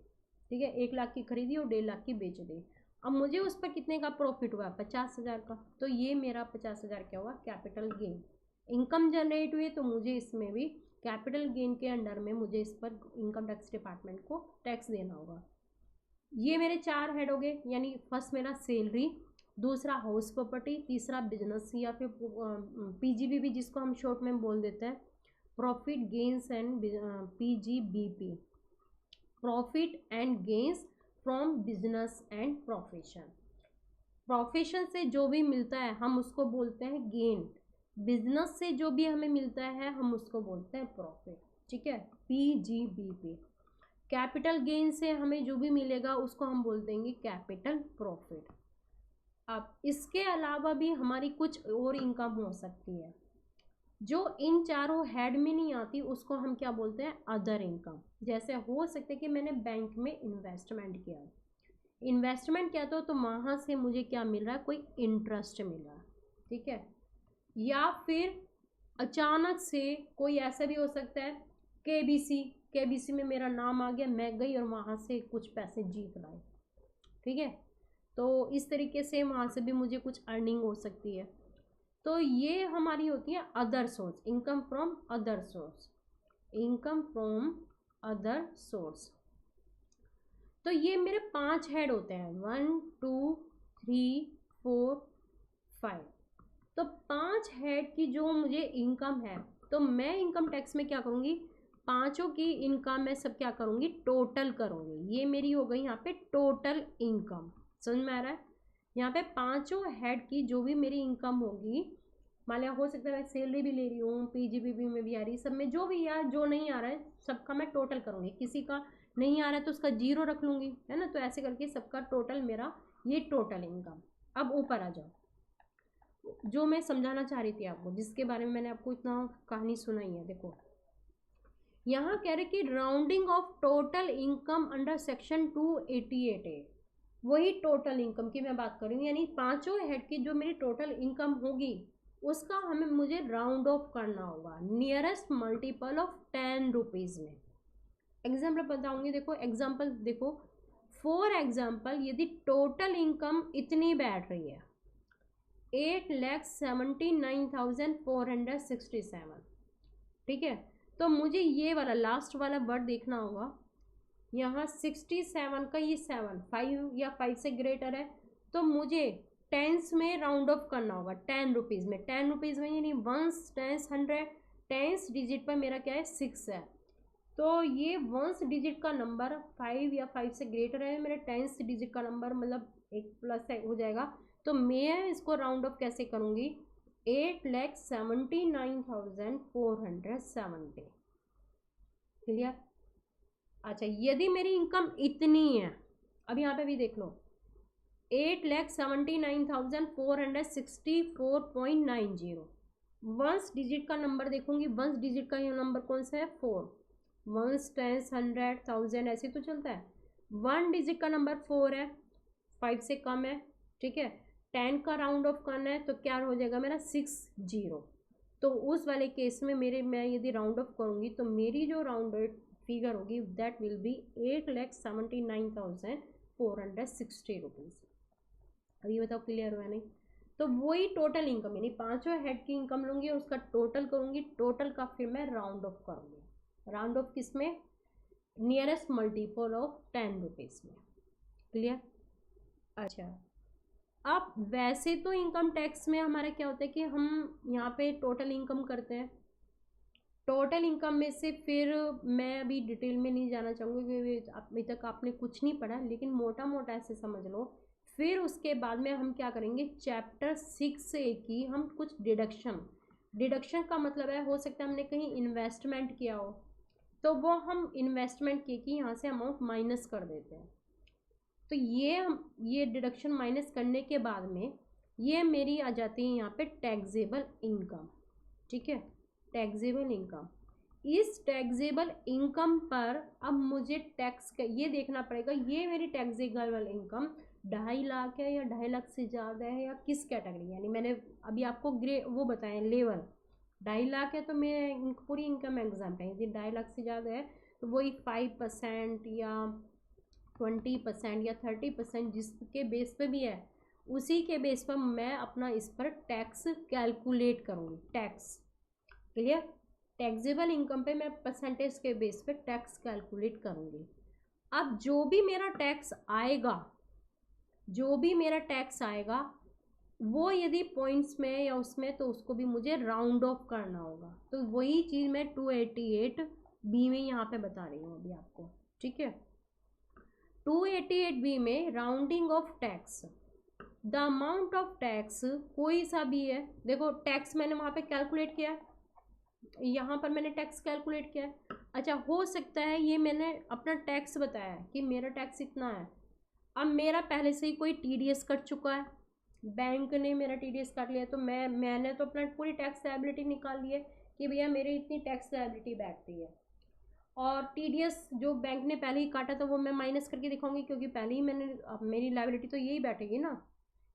ठीक है। 1 लाख की खरीदी और 1.5 लाख की बेच दी। अब मुझे उस पर कितने का प्रॉफिट हुआ? 50,000 का। तो ये मेरा 50,000 क्या हुआ? Capital gain. इनकम जनरेट हुई, तो मुझे इसमें भी कैपिटल गेन के अंडर में मुझे इस पर इनकम टैक्स डिपार्टमेंट को टैक्स देना होगा। ये मेरे 4 हेड हो गए, यानी फर्स्ट मेरा सैलरी, दूसरा हाउस प्रॉपर्टी, तीसरा बिजनेस या फिर पीजीबीपी जिसको हम शॉर्ट में बोल देते हैं, profit gains and PGBP, profit and gains from business and profession. Profession से जो भी मिलता है हम उसको बोलते हैं गेन, बिजनेस से जो भी हमें मिलता है हम उसको बोलते हैं प्रॉफिट, ठीक है, पीजीबीपी। कैपिटल गेन से हमें जो भी मिलेगा उसको हम बोल देंगे कैपिटल प्रॉफिट। अब इसके अलावा भी हमारी कुछ और इनकम हो सकती है जो इन चारों हेड में नहीं आती, उसको हम क्या बोलते हैं? Other income. जैसे हो सकता है कि मैंने बैंक में इन्वेस्टमेंट किया, इन्वेस्टमेंट किया तो वहाँ से मुझे क्या मिल रहा है? कोई इंटरेस्ट मिल रहा है, ठीक है। या फिर अचानक से कोई ऐसा भी हो सकता है, केबीसी, केबीसी में मेरा नाम आ गया, मैं गई और वहाँ से कुछ पैसे जीत लाए, ठीक है। तो इस तरीके से वहाँ से भी मुझे कुछ अर्निंग हो सकती है। तो ये हमारी होती है other source, income from other source, income from other source. तो ये मेरे 5 हेड होते हैं, 1 2 3 4 5। तो 5 हेड की जो मुझे इनकम है, तो मैं इनकम टैक्स में क्या करूँगी? पांचों की इनकम मैं सब क्या करूँगी? टोटल करूँगी। ये मेरी हो गई यहाँ पे टोटल इनकम। समझ में आ रहा है? यहाँ पे पांचों हेड की जो भी मेरी इनकम होगी, मान लिया हो सकता है मैं सैलरी भी ले रही हूँ, पीजीबीबी में भी आ रही है, सब में जो भी यार जो नहीं आ रहा है सबका मैं टोटल करूँगी। किसी का नहीं आ रहा है तो उसका 0 रख लूँगी, है ना। तो ऐसे करके सबका टोटल मेरा ये टोटल इनकम। अब ऊपर आ जाओ, जो मैं समझाना चाह रही थी आपको, जिसके बारे में मैंने आपको इतना कहानी सुनाई है। देखो यहाँ कह रहे कि rounding off total income under section 288A, वही टोटल इनकम की मैं बात कर रही हूँ, यानी पांचों हेड की जो मेरी टोटल इनकम होगी उसका हमें मुझे राउंड ऑफ करना होगा नियरेस्ट मल्टीपल ऑफ 10 रुपीज़ में। एग्जाम्पल बताऊंगी, देखो एग्जाम्पल देखो। फॉर एग्जाम्पल यदि टोटल इनकम इतनी बैठ रही है 8,79,467, ठीक है। तो मुझे ये वाला लास्ट वाला वर्ड देखना होगा, यहाँ 67 का ये 7 5 या 5 से ग्रेटर है, तो मुझे टेंस में राउंड ऑफ करना होगा 10 रुपीज़ में। 10 रुपीज़ में यानी वंस टेंस 100, टेंस डिजिट पर मेरा क्या है? 6 है। तो ये वंस डिजिट का नंबर 5 या 5 से ग्रेटर है, मेरे टेंस डिजिट का नंबर मतलब एक प्लस हो जाएगा। तो मैं इसको राउंड ऑफ कैसे करूँगी? 8,79,470। क्लियर? अच्छा, यदि मेरी इनकम इतनी है, अब यहाँ पे भी देख लो, 8,79,464.90। वंस डिजिट का नंबर देखूंगी, वंस डिजिट का ये नंबर कौन सा है? 4। वंस टेंस 100 1000 ऐसे तो चलता है। 1 डिजिट का नंबर 4 है, 5 से कम है, ठीक है। 10 का राउंड ऑफ करना है तो क्या हो जाएगा मेरा? 60। तो उस वाले केस में मैं यदि राउंड ऑफ करूँगी तो मेरी जो राउंड फिगर होगी दैट विल बी 8,79,460 रुपीज़। अब ये बताओ क्लियर हुआ नहीं? तो वही टोटल इनकम, यानी पांचों हेड की इनकम लूँगी, उसका टोटल करूँगी, टोटल का फिर मैं राउंड ऑफ करूँगी। राउंड ऑफ किस में? नियरेस्ट मल्टीपल ऑफ 10 रुपीज़ में। क्लियर? अच्छा, अब वैसे तो इनकम टैक्स में हमारा क्या होता है कि हम यहाँ पे टोटल इनकम करते हैं, टोटल इनकम में से फिर मैं अभी डिटेल में नहीं जाना चाहूँगी क्योंकि अभी तक आपने कुछ नहीं पढ़ा, लेकिन मोटा मोटा ऐसे समझ लो। फिर उसके बाद में हम क्या करेंगे, चैप्टर 6 से की हम कुछ डिडक्शन का मतलब है, हो सकता है हमने कहीं इन्वेस्टमेंट किया हो तो वो हम इन्वेस्टमेंट की यहाँ से अमाउंट माइनस कर देते हैं। तो ये डिडक्शन माइनस करने के बाद में ये मेरी आ जाती है यहाँ पे टैक्सेबल इनकम। ठीक है, टैक्सेबल इनकम। इस टैक्सेबल इनकम पर अब मुझे टैक्स का ये देखना पड़ेगा, ये मेरी टैक्सेबल इनकम 2.5 लाख है या 2.5 लाख से ज़्यादा है या किस कैटेगरी, यानी मैंने अभी आपको ग्रे वो बताया लेवल। 2.5 लाख है तो मैं पूरी इनकम एग्जाम्पल है, यदि 2.5 लाख से ज़्यादा है तो वही 5% या 20% या 30% जिसके बेस पे भी है उसी के बेस पर मैं अपना इस पर टैक्स कैलकुलेट करूँगी। टैक्स क्लियर, टैक्सेबल इनकम पे मैं परसेंटेज के बेस पे टैक्स कैलकुलेट करूँगी। अब जो भी मेरा टैक्स आएगा वो यदि पॉइंट्स में या उसमें, तो उसको भी मुझे राउंड ऑफ करना होगा। तो वही चीज़ मैं 288B में यहाँ पे बता रही हूँ अभी आपको। ठीक है, 288B में rounding off tax, the amount of tax कोई सा भी है। देखो टैक्स मैंने वहाँ पे कैलकुलेट किया है, यहाँ पर मैंने टैक्स कैलकुलेट किया है। अच्छा, हो सकता है ये मैंने अपना टैक्स बताया है कि मेरा टैक्स इतना है, अब मेरा पहले से ही कोई टीडीएस कट चुका है, बैंक ने मेरा टीडीएस काट लिया, तो मैंने तो अपना पूरी टैक्स लायबिलिटी निकाल ली है कि भैया मेरी इतनी टैक्स लायबिलिटी बैठती है। और टीडीएस जो बैंक ने पहले ही काटा था वो मैं माइनस करके दिखाऊंगी, क्योंकि पहले ही मैंने, अब मेरी लायबिलिटी तो यही बैठेगी ना।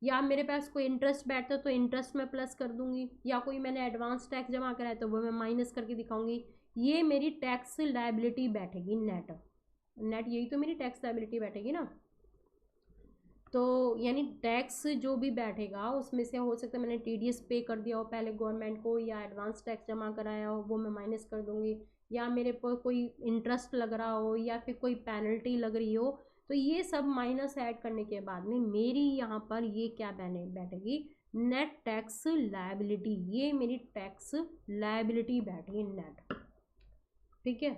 या मेरे पास कोई इंटरेस्ट बैठता तो इंटरेस्ट में प्लस कर दूंगी, या कोई मैंने एडवांस टैक्स जमा कराया तो वो मैं माइनस करके दिखाऊंगी। ये मेरी टैक्स लायबिलिटी बैठेगी नेट। यही तो मेरी टैक्स लायबिलिटी बैठेगी ना। तो यानी टैक्स जो भी बैठेगा उसमें से हो सकता है मैंने टीडीएस पे कर दिया हो पहले गवर्नमेंट को, या एडवांस टैक्स जमा कराया हो वो मैं माइनस कर दूंगी, या मेरे पर कोई इंटरेस्ट लग रहा हो या फिर कोई पेनल्टी लग रही हो, तो ये सब माइनस ऐड करने के बाद में मेरी यहाँ पर ये क्या बैठेगी, नेट टैक्स लायबिलिटी। ये मेरी टैक्स लायबिलिटी बैठेगी नेट। ठीक है,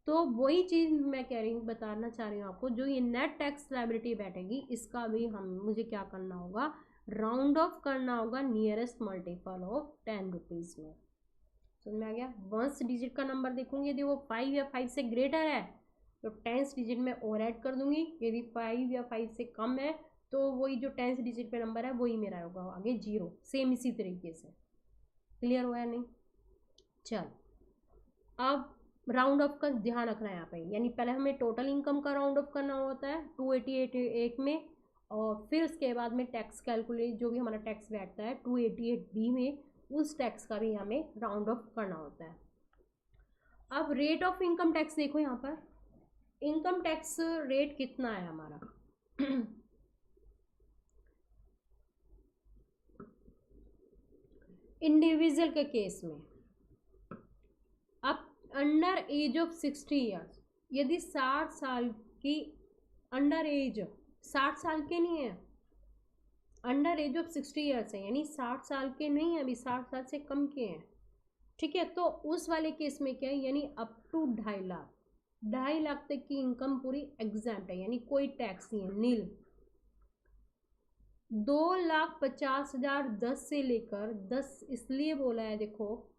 तो वही चीज़ मैं कह रही हूँ, बताना चाह रही हूँ आपको, जो ये नेट टैक्स लायबिलिटी बैठेगी इसका भी मुझे क्या करना होगा, राउंड ऑफ करना होगा नियरेस्ट मल्टीपल ऑफ 10 रुपीज़ में। समझ में आ गया। 1 डिजिट का नंबर देखूंगी, यदि वो 5 या 5 से ग्रेटर है तो 10 डिजिट में और ऐड कर दूंगी, यदि 5 या 5 से कम है तो वही जो 10 डिजिट पे नंबर है वही मेरा होगा आगे 0। सेम इसी तरीके से। क्लियर हुआ या नहीं। चल, अब राउंड ऑफ का ध्यान रखना है यहाँ पे, यानी पहले हमें टोटल इनकम का राउंड ऑफ करना होता है 288 में, और फिर उसके बाद में टैक्स कैलकुलेट, जो भी हमारा टैक्स बैठता है 288B में, उस टैक्स का भी हमें राउंड ऑफ करना होता है। अब रेट ऑफ इनकम टैक्स देखो, यहाँ पर इनकम टैक्स रेट कितना है हमारा इंडिविजुअल के केस में। अब अंडर एज ऑफ 60 ईयर्स, यदि 60 साल की, अंडर एज 60 साल के नहीं है, अंडर एज ऑफ 60 ईयर्स है, यानी 60 साल के नहीं है, अभी 60 साल से कम के हैं। ठीक है, तो उस वाले केस में क्या है, यानी अप टू 2.5 लाख, 2.5 लाख तक की इनकम पूरी एग्जाम्प्ट है, यानी कोई टैक्स नहीं है, नील। 2,50,000 10 से लेकर 10 इसलिए बोला है, देखो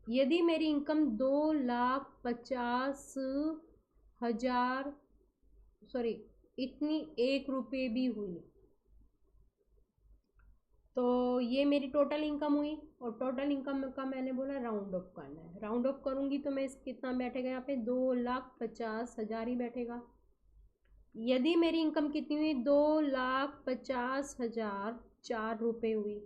यदि मेरी इनकम 2,50,000 सॉरी इतनी 1 रुपये भी हुई तो ये मेरी टोटल इनकम हुई, और टोटल इनकम का मैंने बोला राउंड ऑफ करना है। राउंड ऑफ करूँगी तो मैं कितना बैठेगा यहाँ पे, 2,50,000 ही बैठेगा। यदि मेरी इनकम कितनी हुई, 2,50,000 4 रुपये हुई,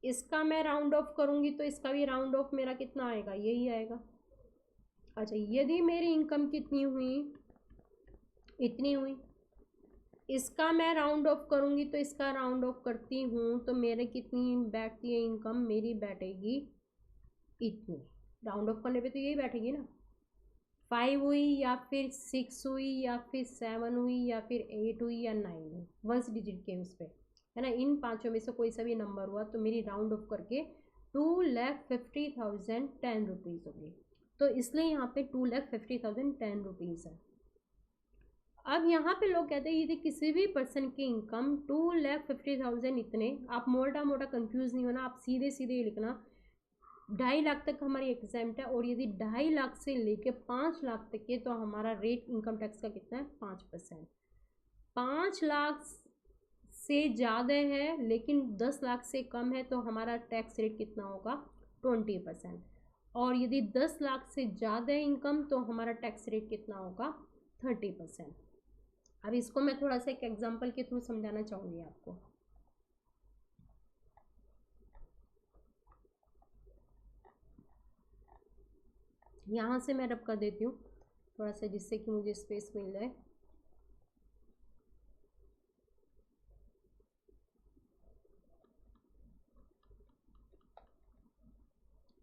इसका मैं राउंड ऑफ करूँगी तो इसका भी राउंड ऑफ मेरा कितना आएगा, यही आएगा। अच्छा, यदि मेरी इनकम कितनी हुई, इतनी हुई, इसका मैं राउंड ऑफ करूँगी तो इसका राउंड ऑफ करती हूँ तो मेरे कितनी बैठती है इनकम, मेरी बैठेगी इतनी। राउंड ऑफ करने पे तो यही बैठेगी ना, 5 हुई या फिर 6 हुई या फिर 7 हुई या फिर 8 हुई या 9 हुई, 1 डिजिट के उस पर है ना, इन पाँचों में से कोई सा भी नंबर हुआ तो मेरी राउंड ऑफ करके 2,50,000 10 रुपीज़ होगी, तो इसलिए यहाँ पे 2,50,000 10 रुपीज़ है। अब यहाँ पे लोग कहते हैं यदि किसी भी पर्सन की इनकम 2,50,000 इतने, आप मोटा मोटा कंफ्यूज नहीं होना, आप सीधे सीधे लिखना 2.5 लाख तक हमारी एग्जाम्प्ट है, और यदि 2.5 लाख से लेके 5 लाख तक के, तो हमारा रेट इनकम टैक्स का कितना है 5%। 5 लाख से ज़्यादा है लेकिन 10 लाख से कम है, तो हमारा टैक्स रेट कितना होगा 20%। और यदि 10 लाख से ज़्यादा इनकम, तो हमारा टैक्स रेट कितना होगा 30%। अब इसको मैं थोड़ा सा एक एग्जांपल के थ्रू समझाना चाहूँगी आपको। यहाँ से मैं रब कर देती हूँ थोड़ा सा, जिससे कि मुझे स्पेस मिल जाए।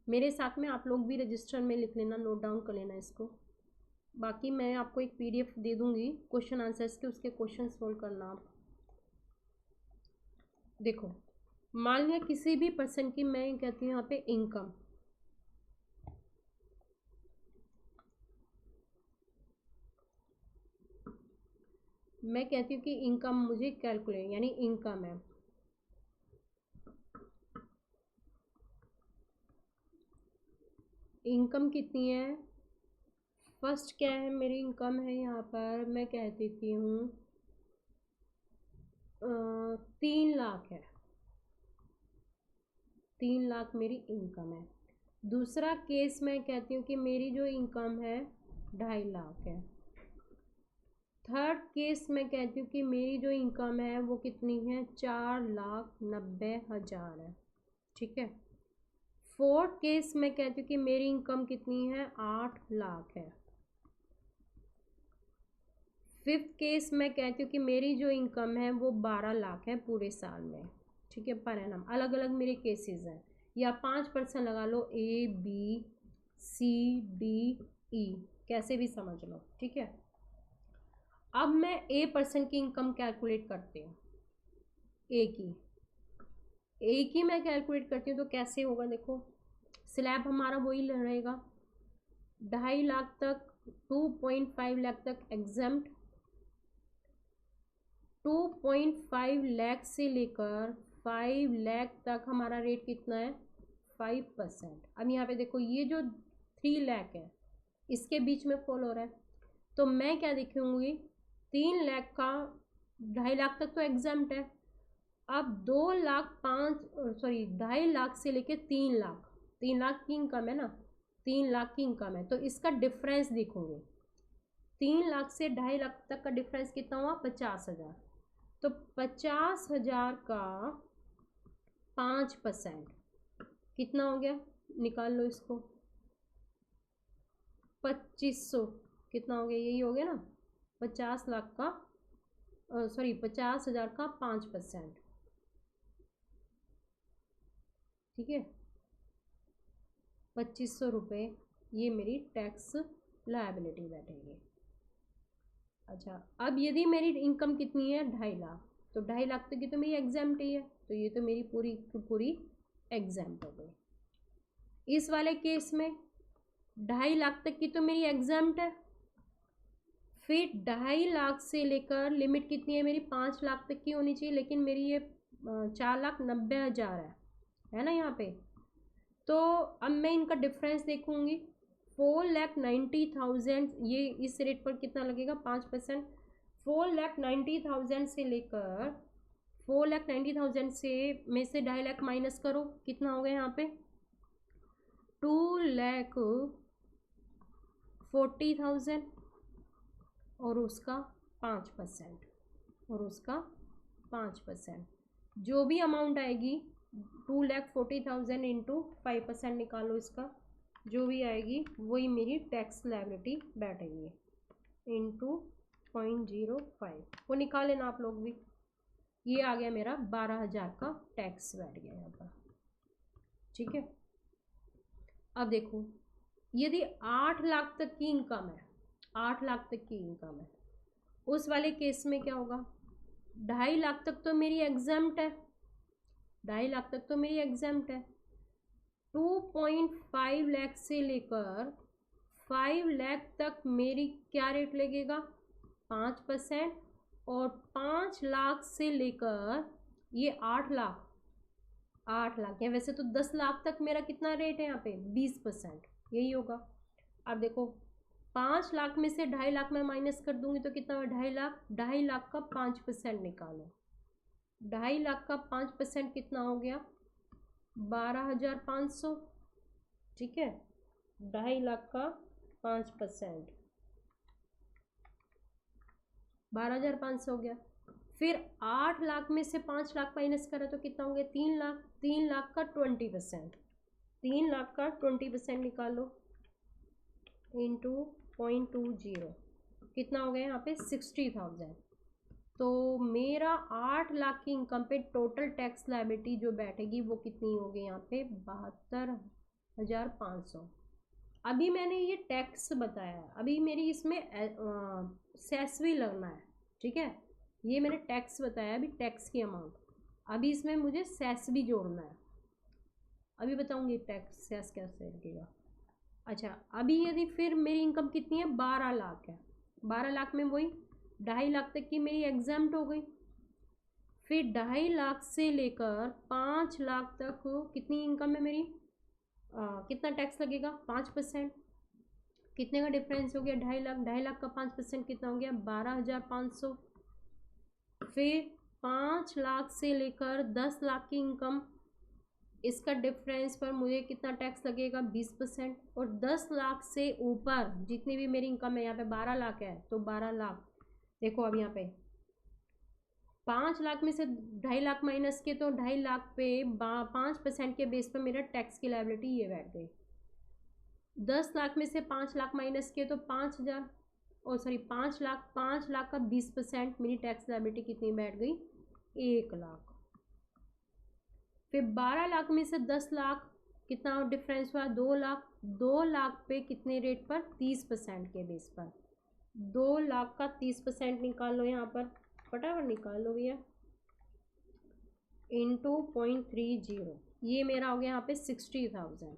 मेरे साथ में आप लोग भी रजिस्टर में लिख लेना, नोट डाउन कर लेना इसको। बाकी मैं आपको एक पीडीएफ दे दूँगी क्वेश्चन आंसर्स के, उसके क्वेश्चन सोल्व करना आप। देखो, मान लिया किसी भी पर्सन की, मैं कहती हूँ यहाँ पे इनकम, मैं कहती हूँ कि इनकम मुझे कैलकुलेट, यानी इनकम है, इनकम कितनी है, फर्स्ट क्या है मेरी इनकम है, यहाँ पर मैं कह देती हूँ 3 लाख है, 3 लाख मेरी इनकम है। दूसरा केस मैं कहती हूँ कि मेरी जो इनकम है 2.5 लाख है। थर्ड केस मैं कहती हूँ कि मेरी जो इनकम है वो कितनी है 4,90,000 है, ठीक है। फोर्थ केस मैं कहती हूँ कि मेरी इनकम कितनी है 8 लाख है। फिफ्थ केस मैं कहती हूँ कि मेरी जो इनकम है वो 12 लाख है पूरे साल में, ठीक है, पर एनम। अलग अलग मेरे केसेस हैं, या 5% लगा लो, A B C D E, कैसे भी समझ लो, ठीक है। अब मैं ए पर्सन की इनकम कैलकुलेट करती हूँ, ए की मैं कैलकुलेट करती हूँ, तो कैसे होगा देखो, स्लैब हमारा वही रहेगा 2.5 लाख तक, 2.5 लाख तक एग्जाम्प्ट, 2.5 लाख से लेकर 5 लाख तक हमारा रेट कितना है 5%। अब यहाँ पे देखो ये जो 3 लाख है इसके बीच में फॉल हो रहा है, तो मैं क्या देखूँगी 3 लाख का 2.5 लाख तक तो एग्जाम्प्ट है। अब 2.5 लाख से लेके 3 लाख, 3 लाख की इनकम है ना, 3 लाख की इनकम है, तो इसका डिफरेंस देखोगे 3 लाख से 2.5 लाख तक का डिफरेंस कितना हुआ 50,000, तो 50,000 का 5% कितना हो गया, निकाल लो इसको, 2500 कितना हो गया, यही हो गया ना, 50 लाख का 50,000 का 5%, ठीक है, 2500 रुपये ये मेरी टैक्स लायबिलिटी बैठेगी। अच्छा, अब यदि मेरी इनकम कितनी है 2.5 लाख, तो 2.5 लाख तक की तो मेरी एग्जाम्प्ट ही है, तो ये तो मेरी पूरी पूरी एग्जाम्प्ट हो गई। इस वाले केस में 2.5 लाख तक की तो मेरी एग्जाम्प्ट है, फिर 2.5 लाख से लेकर लिमिट कितनी है मेरी 5 लाख तक की होनी चाहिए, लेकिन मेरी ये 4,90,000 है ना यहाँ पे। तो अब मैं इनका डिफरेंस देखूंगी, 4,90,000, ये इस रेट पर कितना लगेगा 5%, 4,90,000 से लेकर 4,90,000 से में से 2.5 लाख माइनस करो, कितना हो गया यहाँ पे 2,40,000, और उसका 5%, और उसका 5%, जो भी अमाउंट आएगी 2,40,000 इंटू 5% निकालो इसका, जो भी आएगी वही मेरी टैक्स लायबिलिटी बैठेगी इंटू 0.05, वो निकाल लेना आप लोग भी। ये आ गया मेरा 12,000 का टैक्स बैठ गया यहाँ पर, ठीक है। अब देखो यदि 8 लाख तक की इनकम है, 8 लाख तक की इनकम है, उस वाले केस में क्या होगा 2.5 लाख तक तो मेरी एग्जाम्प्ट है, 2.5 लाख तक तो मेरी एग्जाम्प्ट है, 2.5 लाख से लेकर 5 लाख तक मेरी क्या रेट लगेगा, 5%। और 5 लाख से लेकर ये 8 लाख है, वैसे तो 10 लाख तक मेरा कितना रेट है यहाँ पे, 20%, यही होगा। अब देखो 5 लाख में से 2.5 लाख में माइनस कर दूंगी तो कितना हुआ, 2.5 लाख। 2.5 लाख का 5% निकालो, 2.5 लाख का 5% कितना हो गया, 12,500। ठीक है, 2.5 लाख का 5% 12,500 हो गया। फिर 8 लाख में से 5 लाख माइनस करा तो कितना हो गया, 3 लाख। 3 लाख का 20%, 3 लाख का 20% निकालो इंटू 0.20, कितना हो गया यहाँ पे, 60,000। तो मेरा 8 लाख की इनकम पे टोटल टैक्स लायबिलिटी जो बैठेगी वो कितनी होगी यहाँ पे, 72,500। अभी मैंने ये टैक्स बताया, अभी मेरी इसमें सेस भी लगना है। ठीक है, ये मैंने टैक्स बताया, अभी टैक्स की अमाउंट, अभी इसमें मुझे सेस भी जोड़ना है, अभी बताऊंगी टैक्स सेस कैसे लगेगा। अच्छा, अभी यदि फिर मेरी इनकम कितनी है, 12 लाख है, 12 लाख में वही 2.5 लाख तक की मेरी एग्जाम्प्ट हो गई। फिर 2.5 लाख से लेकर 5 लाख तक कितनी इनकम है मेरी, कितना टैक्स लगेगा, 5%। कितने का डिफरेंस हो गया, 2.5 लाख। 2.5 लाख का 5% कितना हो गया, 12,500। फिर 5 लाख से लेकर 10 लाख की इनकम, इसका डिफरेंस पर मुझे कितना टैक्स लगेगा, 20%। और 10 लाख से ऊपर जितनी भी मेरी इनकम है, यहाँ पे 12 लाख है तो 12 लाख, देखो अब यहाँ पे 5 लाख में से 2.5 लाख माइनस के तो 2.5 लाख पे 5% के बेस पर मेरा टैक्स की लायबिलिटी ये बैठ गई। 10 लाख में से 5 लाख माइनस के तो 5,000, और सॉरी 5 लाख, 5 लाख का 20% मेरी टैक्स लायबिलिटी कितनी बैठ गई, 1 लाख। फिर 12 लाख में से 10 लाख कितना डिफरेंस हुआ, 2 लाख। 2 लाख पे कितने रेट पर, 30% के बेस पर। 2 लाख का 30% निकाल लो यहाँ पर, फटाफट निकाल लो भैया, इंटू 0.30, ये मेरा हो गया यहाँ पे 60,000।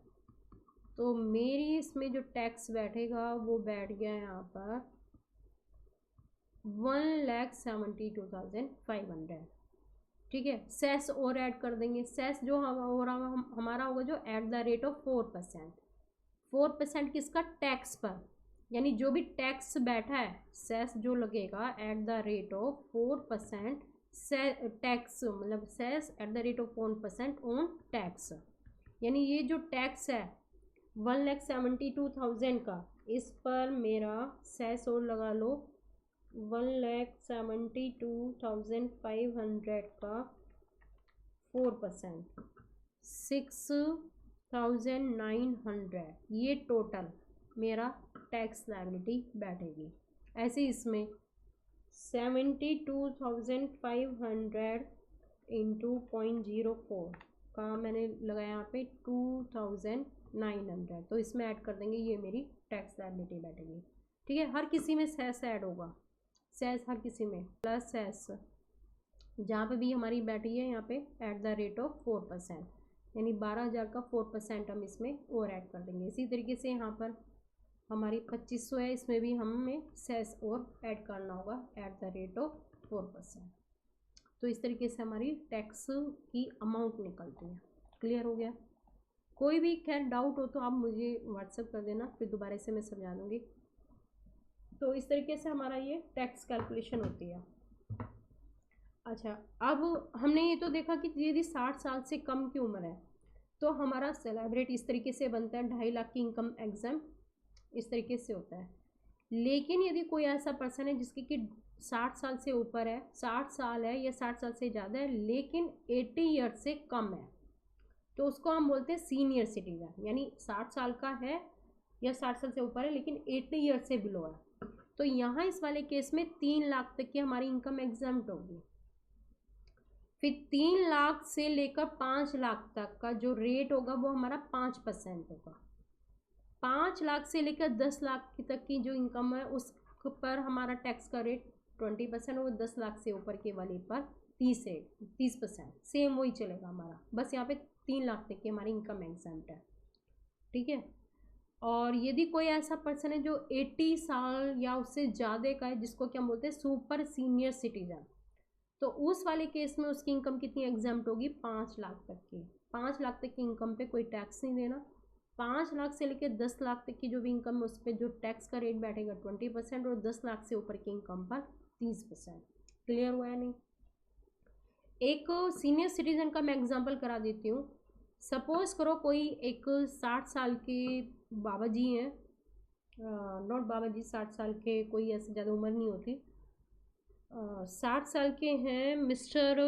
तो मेरी इसमें जो टैक्स बैठेगा वो बैठ गया यहाँ पर 1,72,500। ठीक है, सेस और ऐड कर देंगे, सेस जो हमारा होगा जो @ 4%। 4% किसका, टैक्स पर, यानी जो भी टैक्स बैठा है सेस जो लगेगा @ 4%, टैक्स मतलब सेस @ 4% ऑन टैक्स, यानी ये जो टैक्स है 1,72,000 का, इस पर मेरा सेस और लगा लो 1,72,500 का 4%, 6,900, ये टोटल मेरा टैक्स लायबिलिटी बैठेगी। ऐसे इसमें 72,500 इंटू 0.04 का मैंने लगाया यहाँ पे 2,900, तो इसमें ऐड कर देंगे, ये मेरी टैक्स लायबिलिटी बैठेगी। ठीक है, हर किसी में सेस ऐड होगा, सेस हर किसी में प्लस सेस जहाँ पे भी हमारी बैठी है यहाँ पे @ 4%, यानी 12,000 का 4% हम इसमें और ऐड कर देंगे। इसी तरीके से यहाँ पर हमारी 2500 है, इसमें भी हमें सेस और ऐड करना होगा @ 4%। तो इस तरीके से हमारी टैक्स की अमाउंट निकलती है। क्लियर हो गया? कोई भी खैर डाउट हो तो आप मुझे व्हाट्सएप कर देना, फिर दोबारा से मैं समझा दूँगी। तो इस तरीके से हमारा ये टैक्स कैलकुलेशन होती है। अच्छा, अब हमने ये तो देखा कि यदि 60 साल से कम की उम्र है तो हमारा स्लैब रेट इस तरीके से बनता है, 2.5 लाख की इनकम एग्जाम इस तरीके से होता है। लेकिन यदि कोई ऐसा पर्सन है जिसकी कि 60 साल से ऊपर है, 60 साल है या 60 साल से ज़्यादा है, लेकिन 80 ईयर से कम है, तो उसको हम बोलते हैं सीनियर सिटीजन, यानी 60 साल का है या 60 साल से ऊपर है लेकिन 80 ईयर से बिलो है। तो यहाँ इस वाले केस में 3 लाख तक की हमारी इनकम एग्जाम्प्ट होगी। फिर 3 लाख से लेकर 5 लाख तक का जो रेट होगा वो हमारा 5% होगा। 5 लाख से लेकर 10 लाख तक की जो इनकम है उस पर हमारा टैक्स का रेट 20% और 10 लाख से ऊपर के वाले पर 30% सेम वही चलेगा हमारा। बस यहाँ पे 3 लाख तक की हमारी इनकम एग्जाम्प्ट है। ठीक है। और यदि कोई ऐसा पर्सन है जो 80 साल या उससे ज़्यादा का है, जिसको क्या बोलते हैं, सुपर सीनियर सिटीजन, तो उस वाले केस में उसकी इनकम कितनी एग्जाम्प्ट होगी, 5 लाख तक की। 5 लाख तक की इनकम पे कोई टैक्स नहीं देना। 5 लाख से लेकर 10 लाख तक की जो भी इनकम है उस पर जो टैक्स का रेट बैठेगा 20%, और 10 लाख से ऊपर की इनकम पर 30%। क्लियर हुआ है नहीं? एक सीनियर सिटीजन का मैं एग्जांपल करा देती हूँ। सपोज करो कोई एक 60 साल के बाबा जी हैं, नॉट बाबा जी, 60 साल के, कोई ऐसे ज़्यादा उम्र नहीं होती, 60 साल के हैं मिस्टर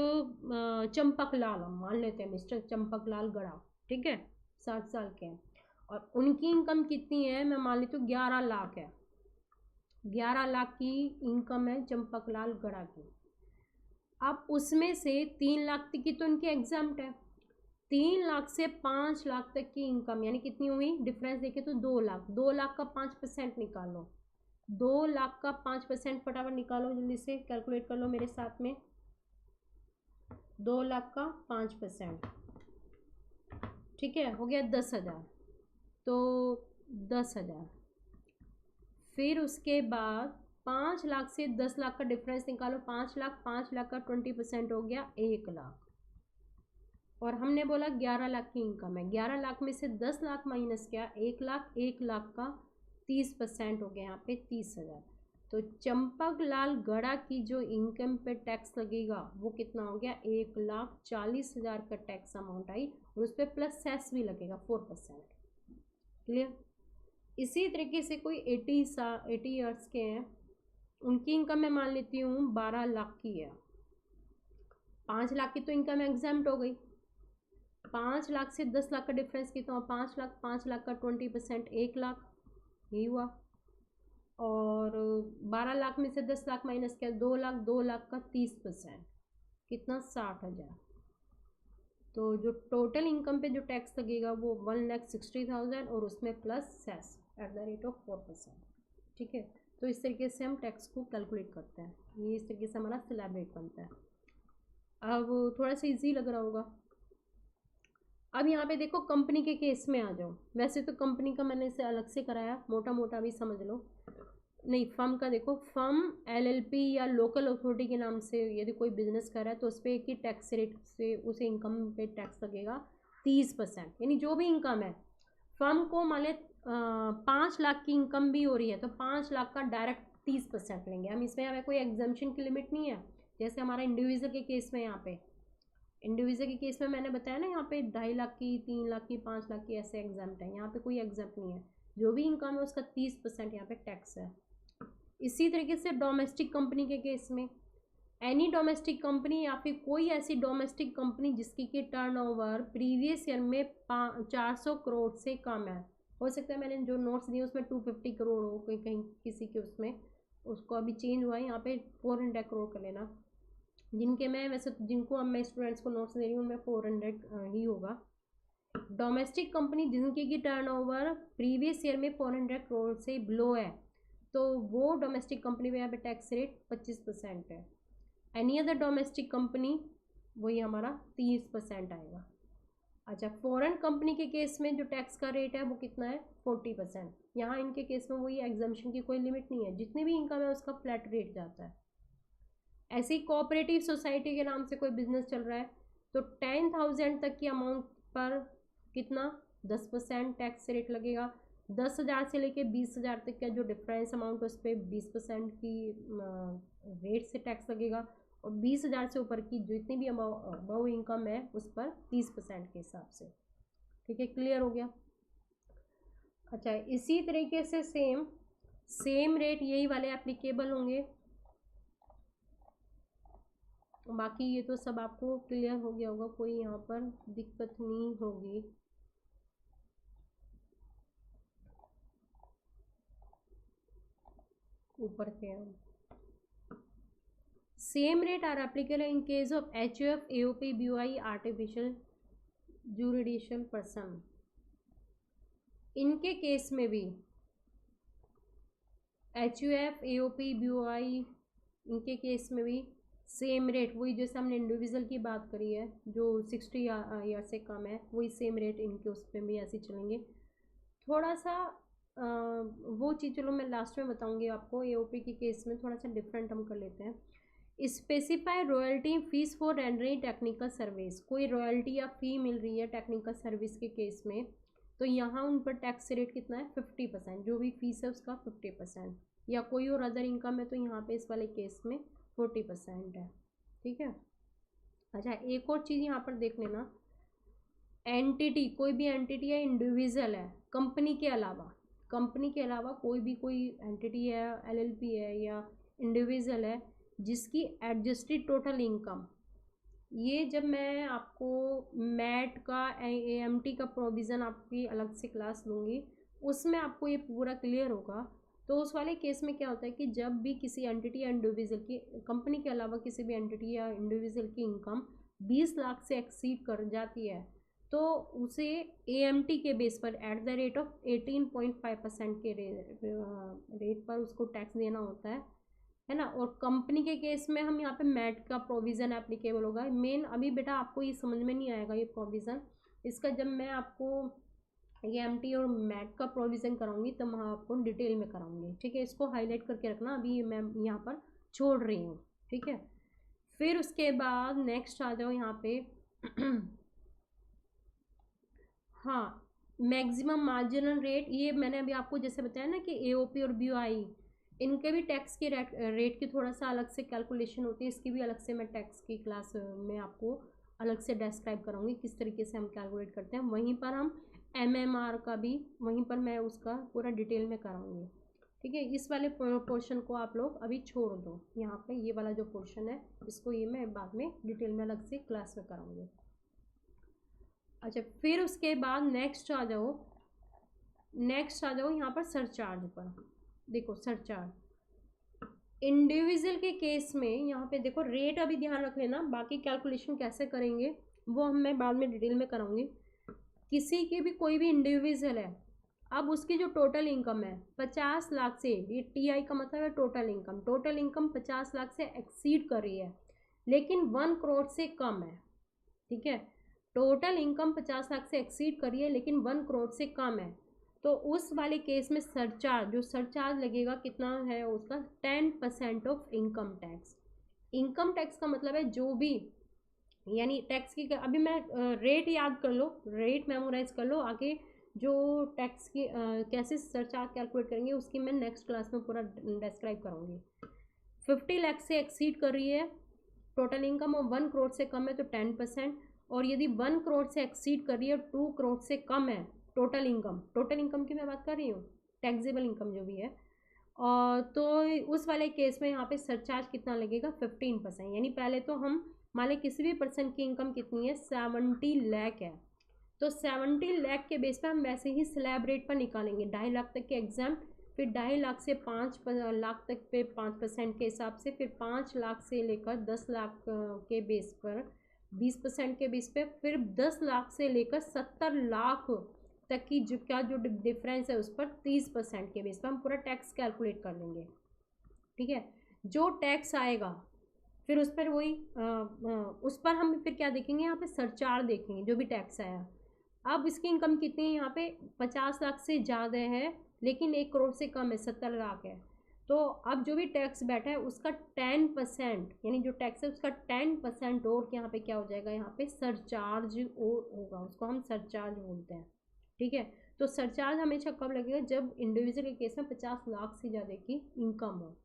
चंपक लाल, हम मान लेते हैं मिस्टर चंपक लाल गड़ा, ठीक है, 60 साल के हैं, और उनकी इनकम कितनी है, मैं मान लेती हूँ 11 लाख है। 11 लाख की इनकम है चंपक लाल गड़ा की। अब उसमें से 3 लाख तक की तो इनकी एग्जाम्प्ट है। 3 लाख से 5 लाख तक की इनकम यानी कितनी हुई, डिफरेंस देखे तो 2 लाख। 2 लाख का 5% निकालो, 2 लाख का 5% फटाफट निकालो, जल्दी से कैलकुलेट कर लो मेरे साथ में। 2 लाख का 5%, ठीक है, हो गया 10,000। तो 10,000, फिर उसके बाद 5 लाख से 10 लाख का डिफरेंस निकालो, 5 लाख, 5 लाख का 20% हो गया 1 लाख। और हमने बोला 11 लाख की इनकम है, 11 लाख में से 10 लाख माइनस क्या, 1 लाख, 1 लाख का 30% हो गया यहाँ पे 30,000। तो चंपक लाल गड़ा की जो इनकम पे टैक्स लगेगा वो कितना हो गया, 1,40,000 का टैक्स अमाउंट आई, और उस पर प्लस सेस भी लगेगा 4%। क्लियर? इसी तरीके से कोई 80 ईयर्स के हैं, उनकी इनकम मैं मान लेती हूँ 12 लाख की है। 5 लाख की तो इनकम एग्जाम्प्ट हो गई। 5 लाख से 10 लाख का डिफरेंस कितना, 5 लाख, 5 लाख का 20% 1 लाख, यही हुआ। और 12 लाख में से 10 लाख माइनस किया 2 लाख, 2 लाख का 30% कितना, 60,000। तो जो टोटल इनकम पे जो टैक्स लगेगा वो 1,60,000, और उसमें plus cess at the rate of 4%। ठीक है, तो इस तरीके से हम टैक्स को कैलकुलेट करते हैं। ये इस तरीके से हमारा स्लैब रेट बनता है। अब थोड़ा सा इजी लग रहा होगा। अब यहाँ पे देखो कंपनी के केस में आ जाओ। वैसे तो कंपनी का मैंने इसे अलग से कराया, मोटा मोटा भी समझ लो। नहीं, फर्म का देखो, फर्म LLP या लोकल अथॉरिटी के नाम से यदि कोई बिजनेस कर रहा है तो उस पर एक ही टैक्स रेट से उसे इनकम पे टैक्स लगेगा 30%। यानी जो भी इनकम है, फर्म को मान ले 5 लाख की इनकम भी हो रही है तो 5 लाख का डायरेक्ट 30% लेंगे हम। इसमें हमें कोई एग्जाम्पशन की लिमिट नहीं है, जैसे हमारा इंडिविजुअल के केस में। यहाँ पे इंडिविजुअल के केस में मैंने बताया ना, यहाँ पे 2.5 लाख की, 3 लाख की, 5 लाख की ऐसे एग्जाम्प्ट है। यहाँ पे कोई एग्जाम्प्ट नहीं है, जो भी इनकम है उसका 30% यहाँ पे टैक्स है। इसी तरीके से डोमेस्टिक कंपनी के केस में, एनी डोमेस्टिक कंपनी या फिर कोई ऐसी डोमेस्टिक कंपनी जिसकी की टर्नओवर प्रीवियस ईयर में 400 करोड़ से कम है। हो सकता है मैंने जो नोट्स दिए उसमें 250 करोड़ हो, कहीं कहीं किसी के उसमें, उसको अभी चेंज हुआ है, यहाँ पे 400 करोड़ कर लेना। जिनके मैं वैसे जिनको अब मैं स्टूडेंट्स को नोट्स दे रही हूँ उनमें 400 ही होगा। डोमेस्टिक कंपनी जिनकी की टर्नओवर प्रीवियस ईयर में 400 करोड़ से बिलो है, तो वो डोमेस्टिक कंपनी में यहाँ पे टैक्स रेट 25% है। एनी अदर डोमेस्टिक कंपनी वही हमारा 30% आएगा। अच्छा, फॉरेन कंपनी के केस में जो टैक्स का रेट है वो कितना है, 40%। यहाँ इनके केस में वही एग्जाम्पशन की कोई लिमिट नहीं है, जितनी भी इनकम है उसका फ्लैट रेट जाता है। ऐसे ही कोऑपरेटिव सोसाइटी के नाम से कोई बिजनेस चल रहा है तो 10,000 तक की अमाउंट पर कितना, 10% टैक्स रेट लगेगा। 10,000 से लेके 20,000 तक का जो डिफरेंस अमाउंट है उस पर 20% की रेट से टैक्स लगेगा, और 20,000 से ऊपर की जितनी भी अबाउ इनकम है उस पर 30% के हिसाब से। ठीक है, क्लियर हो गया? अच्छा, इसी तरीके से सेम रेट यही वाले एप्लीकेबल होंगे। बाकी ये तो सब आपको क्लियर हो गया होगा, कोई यहाँ पर दिक्कत नहीं होगी। ऊपर के हम same rate are applicable in case of HUF, AOP, BOI, artificial juridical person. इनके केस में भी HUF, AOP, BOI, इनके केस में भी सेम रेट, वही जैसे हमने इंडिविजुअल की बात करी है जो 60 ईयर से कम है, वही सेम रेट इनके उस पर भी ऐसे चलेंगे। थोड़ा सा वो चीज़ चलो मैं लास्ट में बताऊंगी आपको। एओपी के केस में थोड़ा सा डिफरेंट हम कर लेते हैं। Specify royalty fees for rendering technical service, कोई रॉयल्टी या फ़ी मिल रही है टेक्निकल सर्विस के केस में, तो यहाँ उन पर टैक्स रेट कितना है 50%, जो भी फीस है उसका 50%, या कोई और अदर इनकम है तो यहाँ पे इस वाले केस में 40% है। ठीक है। अच्छा, एक और चीज़ यहाँ पर देख लेना, एंटिटी, कोई भी एंटिटी है इंडिविजुअल है कंपनी के अलावा कोई एंटिटी है, एलएलपी है या इंडिविजुअल है जिसकी एडजस्टेड टोटल इनकम, ये जब मैं आपको मैट का एएमटी का प्रोविज़न आपकी अलग से क्लास लूँगी उसमें आपको ये पूरा क्लियर होगा। तो उस वाले केस में क्या होता है कि जब भी किसी एंटिटी या इंडिविजुअल की, कंपनी के अलावा किसी भी एंटिटी या इंडिविजुअल की इनकम 20 लाख से एक्सीड कर जाती है तो उसे एएमटी के बेस पर एट द रेट ऑफ 18.5% के रेट पर उसको टैक्स देना होता है ना। और कंपनी के केस में हम यहाँ पे मैट का प्रोविज़न एप्लीकेबल होगा। मेन अभी बेटा आपको ये समझ में नहीं आएगा ये प्रोविज़न, इसका जब मैं आपको ये एमटी और मैट का प्रोविज़न कराऊंगी तब मैं आपको डिटेल में कराऊंगी। ठीक है, इसको हाईलाइट करके रखना, अभी मैं यहाँ पर छोड़ रही हूँ। ठीक है, फिर उसके बाद नेक्स्ट आ जाओ यहाँ पे हाँ, मैक्सिमम मार्जिनल रेट, ये मैंने अभी आपको जैसे बताया ना कि एओपी और बीओआई, इनके भी टैक्स की रेट की थोड़ा सा अलग से कैलकुलेशन होती है, इसकी भी अलग से मैं टैक्स की क्लास में आपको अलग से डिस्क्राइब करूँगी किस तरीके से हम कैलकुलेट करते हैं। वहीं पर हम एमएमआर का भी वहीं पर मैं उसका पूरा डिटेल में कराऊँगी। ठीक है, इस वाले पोर्शन को आप लोग अभी छोड़ दो, यहाँ पे ये वाला जो पोर्शन है इसको ये मैं बाद में डिटेल में अलग से क्लास में कराऊँगी। अच्छा, फिर उसके बाद नेक्स्ट आ जाओ यहाँ पर सरचार्ज पर। देखो सरचार्ज इंडिविजुअल के केस में यहाँ पे देखो रेट अभी ध्यान रख लेना, बाकी कैलकुलेशन कैसे करेंगे वो हम मैं बाद में डिटेल में कराऊंगी। किसी के भी कोई भी इंडिविजुअल है, अब उसकी जो टोटल इनकम है 50 लाख से, ये टीआई का मतलब है टोटल इनकम 50 लाख से एक्सीड कर रही है लेकिन 1 करोड़ से कम है। ठीक है, टोटल इनकम 50 लाख से एक्सीड करिए लेकिन 1 करोड़ से कम है, तो उस वाले केस में सरचार्ज, जो सरचार्ज लगेगा कितना है उसका 10% of income tax. Income tax का मतलब है जो भी, यानी टैक्स की अभी मैं रेट याद कर लो, रेट मेमोराइज कर लो, आगे जो टैक्स की कैसे सरचार्ज कैलकुलेट करेंगे उसकी मैं नेक्स्ट क्लास में पूरा डिस्क्राइब करूँगी। 50 लाख से एक्सीड कर रही है टोटल इनकम और 1 करोड़ से कम है तो 10%, और यदि 1 करोड़ से एक्सीड कर रही है 2 करोड़ से कम है टोटल इनकम की मैं बात कर रही हूँ, टैक्सेबल इनकम जो भी है, और तो उस वाले केस में यहाँ पे सरचार्ज कितना लगेगा 15%। यानी पहले तो हम मान लें किसी भी पर्सन की इनकम कितनी है 70 लाख है, तो 70 लाख के बेस पर हम वैसे ही स्लैब रेट पर निकालेंगे 2.5 लाख तक के एग्जाम, फिर 2.5 लाख से 5 लाख तक पे 5% के हिसाब से, फिर 5 लाख से लेकर 10 लाख के बेस पर 20% के बेस पे, फिर 10 लाख से लेकर 70 लाख तक की जो डिफरेंस है उस पर 30% के बेस पर हम पूरा टैक्स कैलकुलेट कर लेंगे। ठीक है, जो टैक्स आएगा फिर उस पर वही उस पर हम फिर क्या देखेंगे, यहाँ पे सरचार्ज देखेंगे जो भी टैक्स आया। अब इसकी इनकम कितनी है, यहाँ पे 50 लाख से ज़्यादा है लेकिन 1 करोड़ से कम है, 70 लाख है, तो अब जो भी टैक्स बैठा है उसका 10%, यानी जो टैक्स है उसका 10% और यहाँ पे क्या हो जाएगा, यहाँ पे सरचार्ज और होगा, उसको हम सरचार्ज बोलते हैं। ठीक है, तो सरचार्ज हमेशा कब लगेगा, जब इंडिविजुअल के केस में 50 लाख से ज़्यादा की इनकम हो।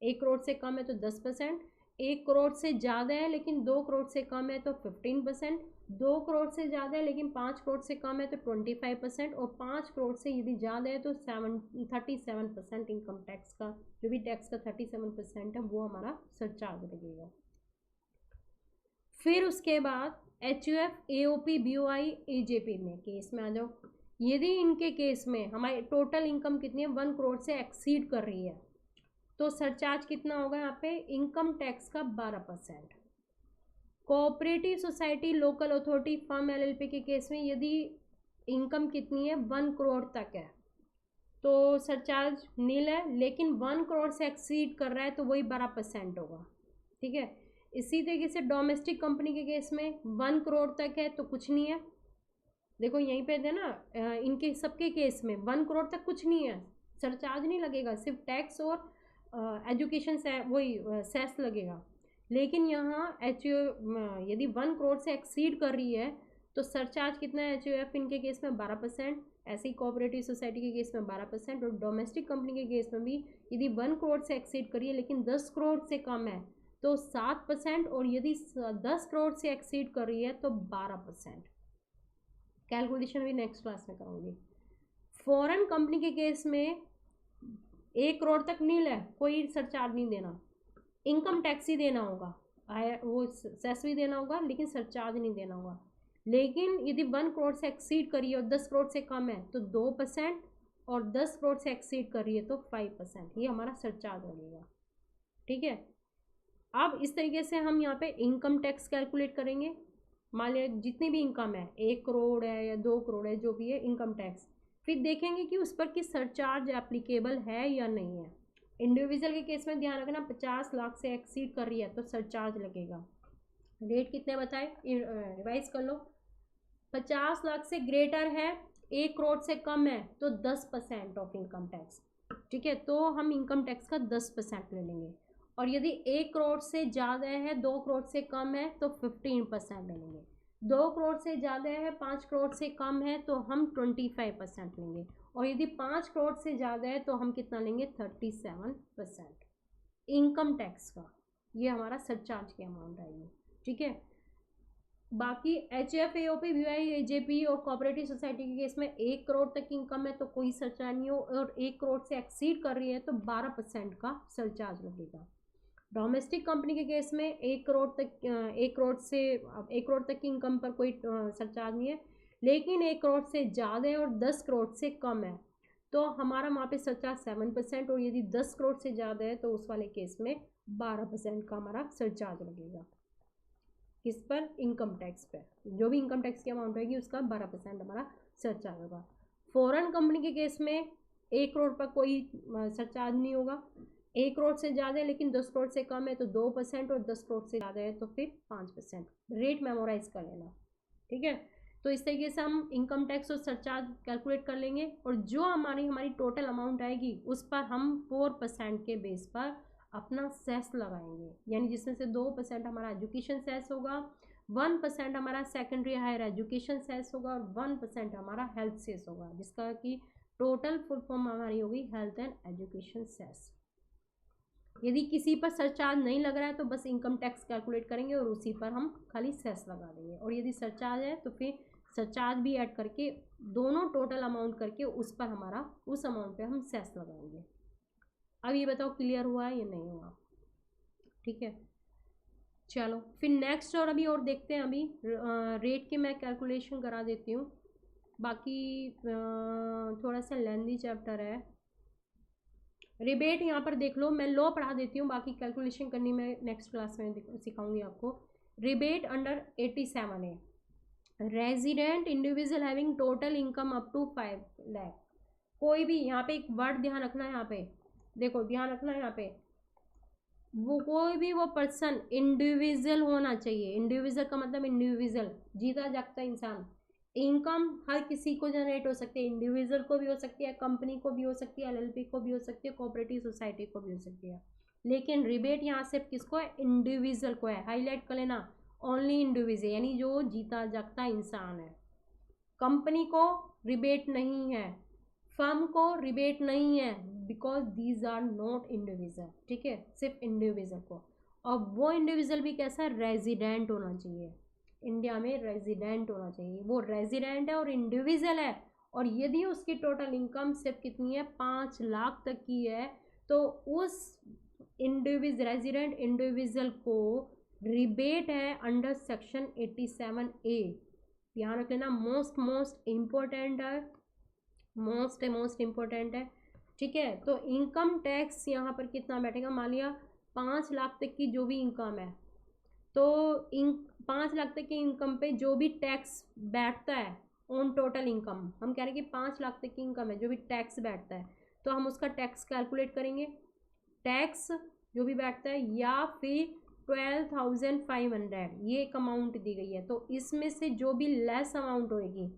1 करोड़ से कम है तो 10%, 1 करोड़ से ज़्यादा है लेकिन 2 करोड़ से कम है तो 15%, 2 करोड़ से ज़्यादा है लेकिन 5 करोड़ से कम है तो 25%, और 5 करोड़ से यदि ज़्यादा है तो 37% इनकम टैक्स का, जो भी टैक्स का 37% है वो हमारा सरचार्ज लगेगा। फिर उसके बाद HUF, AOP, BOI, AJP में केस में आ जाओ। यदि इनके केस में हमारी टोटल इनकम कितनी है 1 करोड़ से एक्सीड कर रही है तो सरचार्ज कितना होगा, यहाँ पे इनकम टैक्स का 12%। Cooperative society, local authority, firm, LLP के केस में यदि इनकम कितनी है 1 करोड़ तक है तो सरचार्ज नील है, लेकिन 1 करोड़ से एक्सीड कर रहा है तो वही 12% होगा। ठीक है, इसी तरीके से डोमेस्टिक कंपनी के केस में 1 करोड़ तक है तो कुछ नहीं है, देखो यहीं पे है ना, इनके सबके केस में 1 करोड़ तक कुछ नहीं है, सरचार्ज नहीं लगेगा, सिर्फ टैक्स और एजुकेशन से वही सेस लगेगा। लेकिन यहाँ एच यदि 1 करोड़ से एक्सीड कर रही है तो सरचार्ज कितना है, एच इनके केस में 12%, ऐसे ही कोऑपरेटिव सोसाइटी के केस में 12%, और डोमेस्टिक कंपनी के केस में भी यदि 1 करोड़ से एक्सीड करी है लेकिन 10 करोड़ से कम है तो 7%, और यदि 10 करोड़ से एक्सीड कर रही है तो 12%। कैलकुलेशन भी नेक्स्ट क्लास में करूँगी। फॉरेन कंपनी के केस में 1 करोड़ तक नील है, कोई सरचार्ज नहीं देना, इनकम टैक्स ही देना होगा, वो सेस भी देना होगा लेकिन सरचार्ज नहीं देना होगा। लेकिन यदि 1 करोड़ से एक्सीड करिए और 10 करोड़ से कम है तो 2%, और 10 करोड़ से एक्सीड करिए तो 5%, ये हमारा सरचार्ज लगेगा। ठीक है, अब इस तरीके से हम यहाँ पे इनकम टैक्स कैलकुलेट करेंगे। मान लिया जितनी भी इनकम है, 1 करोड़ है या 2 करोड़ है, जो भी है इनकम टैक्स, फिर देखेंगे कि उस पर किस सरचार्ज एप्लीकेबल है या नहीं है। इंडिविजुअल के केस में ध्यान रखना 50 लाख से एक्सीड कर रही है तो सरचार्ज लगेगा। रेट कितने बताए, रिवाइज कर लो। 50 लाख से ग्रेटर है, 1 करोड़ से कम है तो 10% ऑफ इनकम टैक्स। ठीक है, तो हम इनकम टैक्स का 10% ले लेंगे। और यदि 1 करोड़ से ज़्यादा है, 2 करोड़ से कम है तो 15% ले लेंगे। 2 करोड़ से ज़्यादा है, 5 करोड़ से कम है तो हम 25% लेंगे। और यदि 5 करोड़ से ज़्यादा है तो हम कितना लेंगे, 37% इनकम टैक्स का। ये हमारा सरचार्ज की अमाउंट आएगी। ठीक है, बाकी H F A O P V I A J P और कोऑपरेटिव सोसाइटी के केस में 1 करोड़ तक की इनकम है तो कोई सरचार्ज नहीं हो, और 1 करोड़ से एक्सीड कर रही है तो 12% का सरचार्ज लगेगा। डोमेस्टिक कंपनी के केस में 1 करोड़ तक 1 करोड़ तक की इनकम पर कोई सरचार्ज नहीं है, लेकिन 1 करोड़ से ज़्यादा है और 10 करोड़ से कम है तो हमारा वहाँ पे सरचार्ज 7%, और यदि 10 करोड़ से ज़्यादा है तो उस वाले केस में 12% का हमारा सरचार्ज लगेगा। किस पर, इनकम टैक्स पर, जो भी इनकम टैक्स की अमाउंट रहेगी उसका 12% हमारा सरचार्ज होगा। फॉरेन कंपनी के केस में 1 करोड़ पर कोई सरचार्ज नहीं होगा, 1 करोड़ से ज़्यादा है लेकिन 10 करोड़ से कम है तो 2%, और 10 करोड़ से ज़्यादा है तो फिर 5%। रेट मेमोराइज कर लेना। ठीक है, तो इस तरीके से हम इनकम टैक्स और सरचार्ज कैलकुलेट कर लेंगे, और जो हमारी टोटल अमाउंट आएगी उस पर हम 4% के बेस पर अपना सेस लगाएंगे, यानी जिसमें से 2% हमारा एजुकेशन सेस होगा, 1% हमारा सेकेंडरी हायर एजुकेशन सेस होगा, और 1% हमारा हेल्थ सेस होगा, जिसका कि टोटल फुल फॉर्म हमारी होगी हेल्थ एंड एजुकेशन सेस। यदि किसी पर सरचार्ज नहीं लग रहा है तो बस इनकम टैक्स कैलकुलेट करेंगे और उसी पर हम खाली सेस लगा देंगे, और यदि सरचार्ज है तो फिर सरचार्ज भी ऐड करके दोनों टोटल अमाउंट करके उस पर हमारा उस अमाउंट पे हम सेस लगाएंगे। अब ये बताओ क्लियर हुआ है या नहीं हुआ। ठीक है, चलो फिर नेक्स्ट और अभी और देखते हैं। अभी रेट की मैं कैलकुलेशन करा देती हूँ, बाकी थोड़ा सा लेंदी चैप्टर है। रिबेट यहाँ पर देख लो, मैं लॉ पढ़ा देती हूँ, बाकी कैलकुलेशन करनी मैं नेक्स्ट क्लास में सिखाऊंगी आपको। रिबेट अंडर 87 है, resident individual having total income up to 5 lakh. कोई भी यहाँ पे एक वर्ड ध्यान रखना है, यहाँ पे देखो ध्यान रखना है, यहाँ पे वो कोई भी वो पर्सन इंडिविजुअल होना चाहिए। इंडिविजुअल का मतलब इंडिविजुअल, जीता जागता इंसान। इनकम हर किसी को जनरेट हो सकती है, इंडिविजुअल को भी हो सकती है, कंपनी को भी हो सकती है, एलएलपी को भी हो सकती है, कोऑपरेटिव सोसाइटी को भी हो सकती है। लेकिन रिबेट यहाँ सिर्फ किसको है, इंडिविजुअल को है। हाईलाइट कर लेना, ओनली इंडिविजुअल, यानी जो जीता जागता इंसान है। कंपनी को रिबेट नहीं है, फर्म को रिबेट नहीं है, because these are not individual. ठीक है, सिर्फ इंडिविजुअल को। और वो इंडिविजुअल भी कैसा, रेजिडेंट होना चाहिए, इंडिया में रेजिडेंट होना चाहिए। वो रेजिडेंट है और इंडिविजुअल है, और यदि उसकी टोटल इनकम सिर्फ कितनी है, 5 लाख तक की है, तो उस रेजिडेंट इंडिविजुअल को रिबेट है अंडर सेक्शन 87A। ध्यान रख लेना, मोस्ट इम्पोर्टेंट है, मोस्ट इम्पोर्टेंट है। ठीक है, तो इनकम टैक्स यहाँ पर कितना बैठेगा, मान लिया 5 लाख तक की जो भी इनकम है, तो 5 लाख तक की इनकम पे जो भी टैक्स बैठता है ऑन टोटल इनकम, हम कह रहे हैं कि 5 लाख तक की इनकम है, जो भी टैक्स बैठता है तो हम उसका टैक्स कैलकुलेट करेंगे। टैक्स जो भी बैठता है, या फिर 12,500 ये एक अमाउंट दी गई है, तो इसमें से जो भी लेस अमाउंट होएगी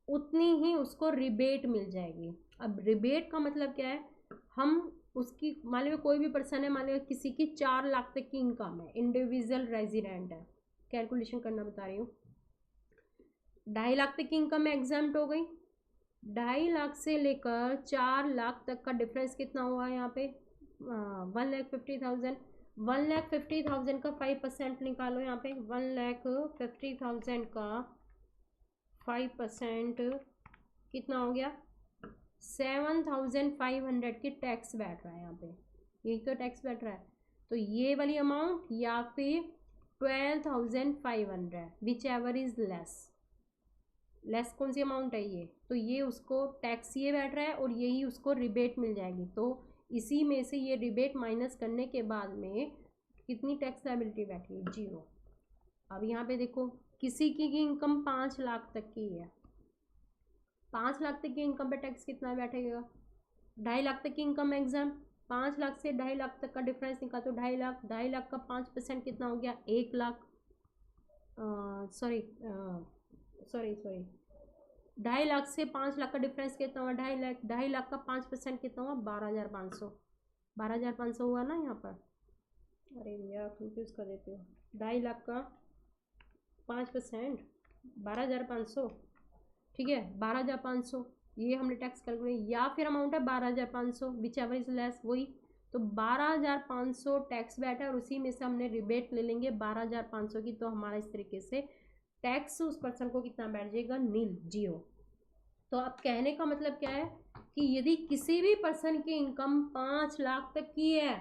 उतनी ही उसको रिबेट मिल जाएगी। अब रिबेट का मतलब क्या है, हम उसकी मान लो कोई भी पर्सन है, मान लो किसी की 4 लाख तक की इनकम है, इंडिविजुअल रेजिडेंट है, कैलकुलेशन करना बता रही हूँ, 2.5 लाख तक की इनकम में एग्जाम्प्ट हो गई। 2.5 लाख से लेकर 4 लाख तक का डिफरेंस कितना हुआ यहाँ पे, 1,50,000। 1,50,000 का 5% निकालो यहाँ पे, 1,50,000 का 5% कितना हो गया, 7,500 की टैक्स बैठ रहा है यहाँ पे, यही तो टैक्स बैठ रहा है। तो ये वाली अमाउंट या फिर 12,500, विच एवर इज लेस कौन सी अमाउंट है ये, तो ये उसको टैक्स ये बैठ रहा है और यही उसको रिबेट मिल जाएगी। तो इसी में से ये रिबेट माइनस करने के बाद में कितनी टैक्स लायबिलिटी बैठी है, 0। अब यहाँ पे देखो किसी की इनकम 5 लाख तक की है, 5 लाख तक की इनकम पे टैक्स कितना बैठेगा, 2.5 लाख तक की इनकम एग्जाम, 5 लाख से 2.5 लाख तक का डिफरेंस निकाल तो 2.5 लाख, 2.5 लाख का 5% कितना हो गया, 1 lakh, sorry sorry sorry 2.5 lakh से 5 लाख का डिफरेंस कितना हुआ, 2.5 लाख, 2.5 लाख का 5% कितना हुआ, 12,500, 12,500 हुआ ना यहाँ पर, अरे भैया कंफ्यूज कर देते हो, 2.5 लाख का 5% 12,500, ठीक है, 12,500 ये हमने टैक्स कैलकुलेट, या फिर अमाउंट है 12,500 विच एवर इज लेस, वही तो 12,500 टैक्स बैठा है और उसी में से हमने रिबेट ले लेंगे 12,500 की, तो हमारा इस तरीके से टैक्स उस पर्सन को कितना बैठ जाएगा, नील, 0। तो अब कहने का मतलब क्या है कि यदि किसी भी पर्सन की इनकम 5 लाख तक की है,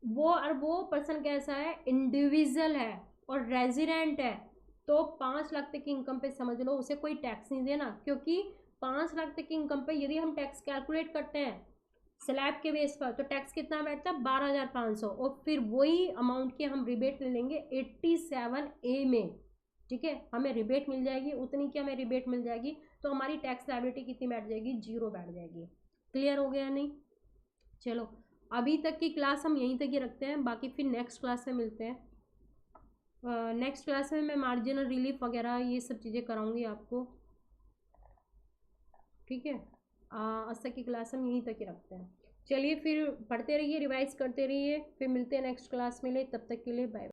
वो पर्सन कैसा है, इंडिविजुअल है और रेजिडेंट है, तो 5 लाख तक की इनकम पे समझ लो उसे कोई टैक्स नहीं देना, क्योंकि 5 लाख तक की इनकम पे यदि हम टैक्स कैलकुलेट करते हैं स्लैब के बेस पर, तो टैक्स कितना बैठता है, 12,500, और फिर वही अमाउंट की हम रिबेट ले लेंगे 87A में, ठीक है, हमें रिबेट मिल जाएगी, उतनी की हमें रिबेट मिल जाएगी, तो हमारी टैक्स लायबिलिटी कितनी बैठ जाएगी, 0 बैठ जाएगी। क्लियर हो गया नहीं, चलो अभी तक की क्लास हम यहीं तक ही रखते हैं, बाकी फिर नेक्स्ट क्लास में मिलते हैं। नेक्स्ट क्लास में मैं मार्जिनल रिलीफ वगैरह ये सब चीज़ें कराऊंगी आपको, ठीक है। आज तक की क्लास हम यहीं तक ही रखते हैं। चलिए फिर पढ़ते रहिए, रिवाइज करते रहिए, फिर मिलते हैं नेक्स्ट क्लास में, ले तब तक के लिए बाय।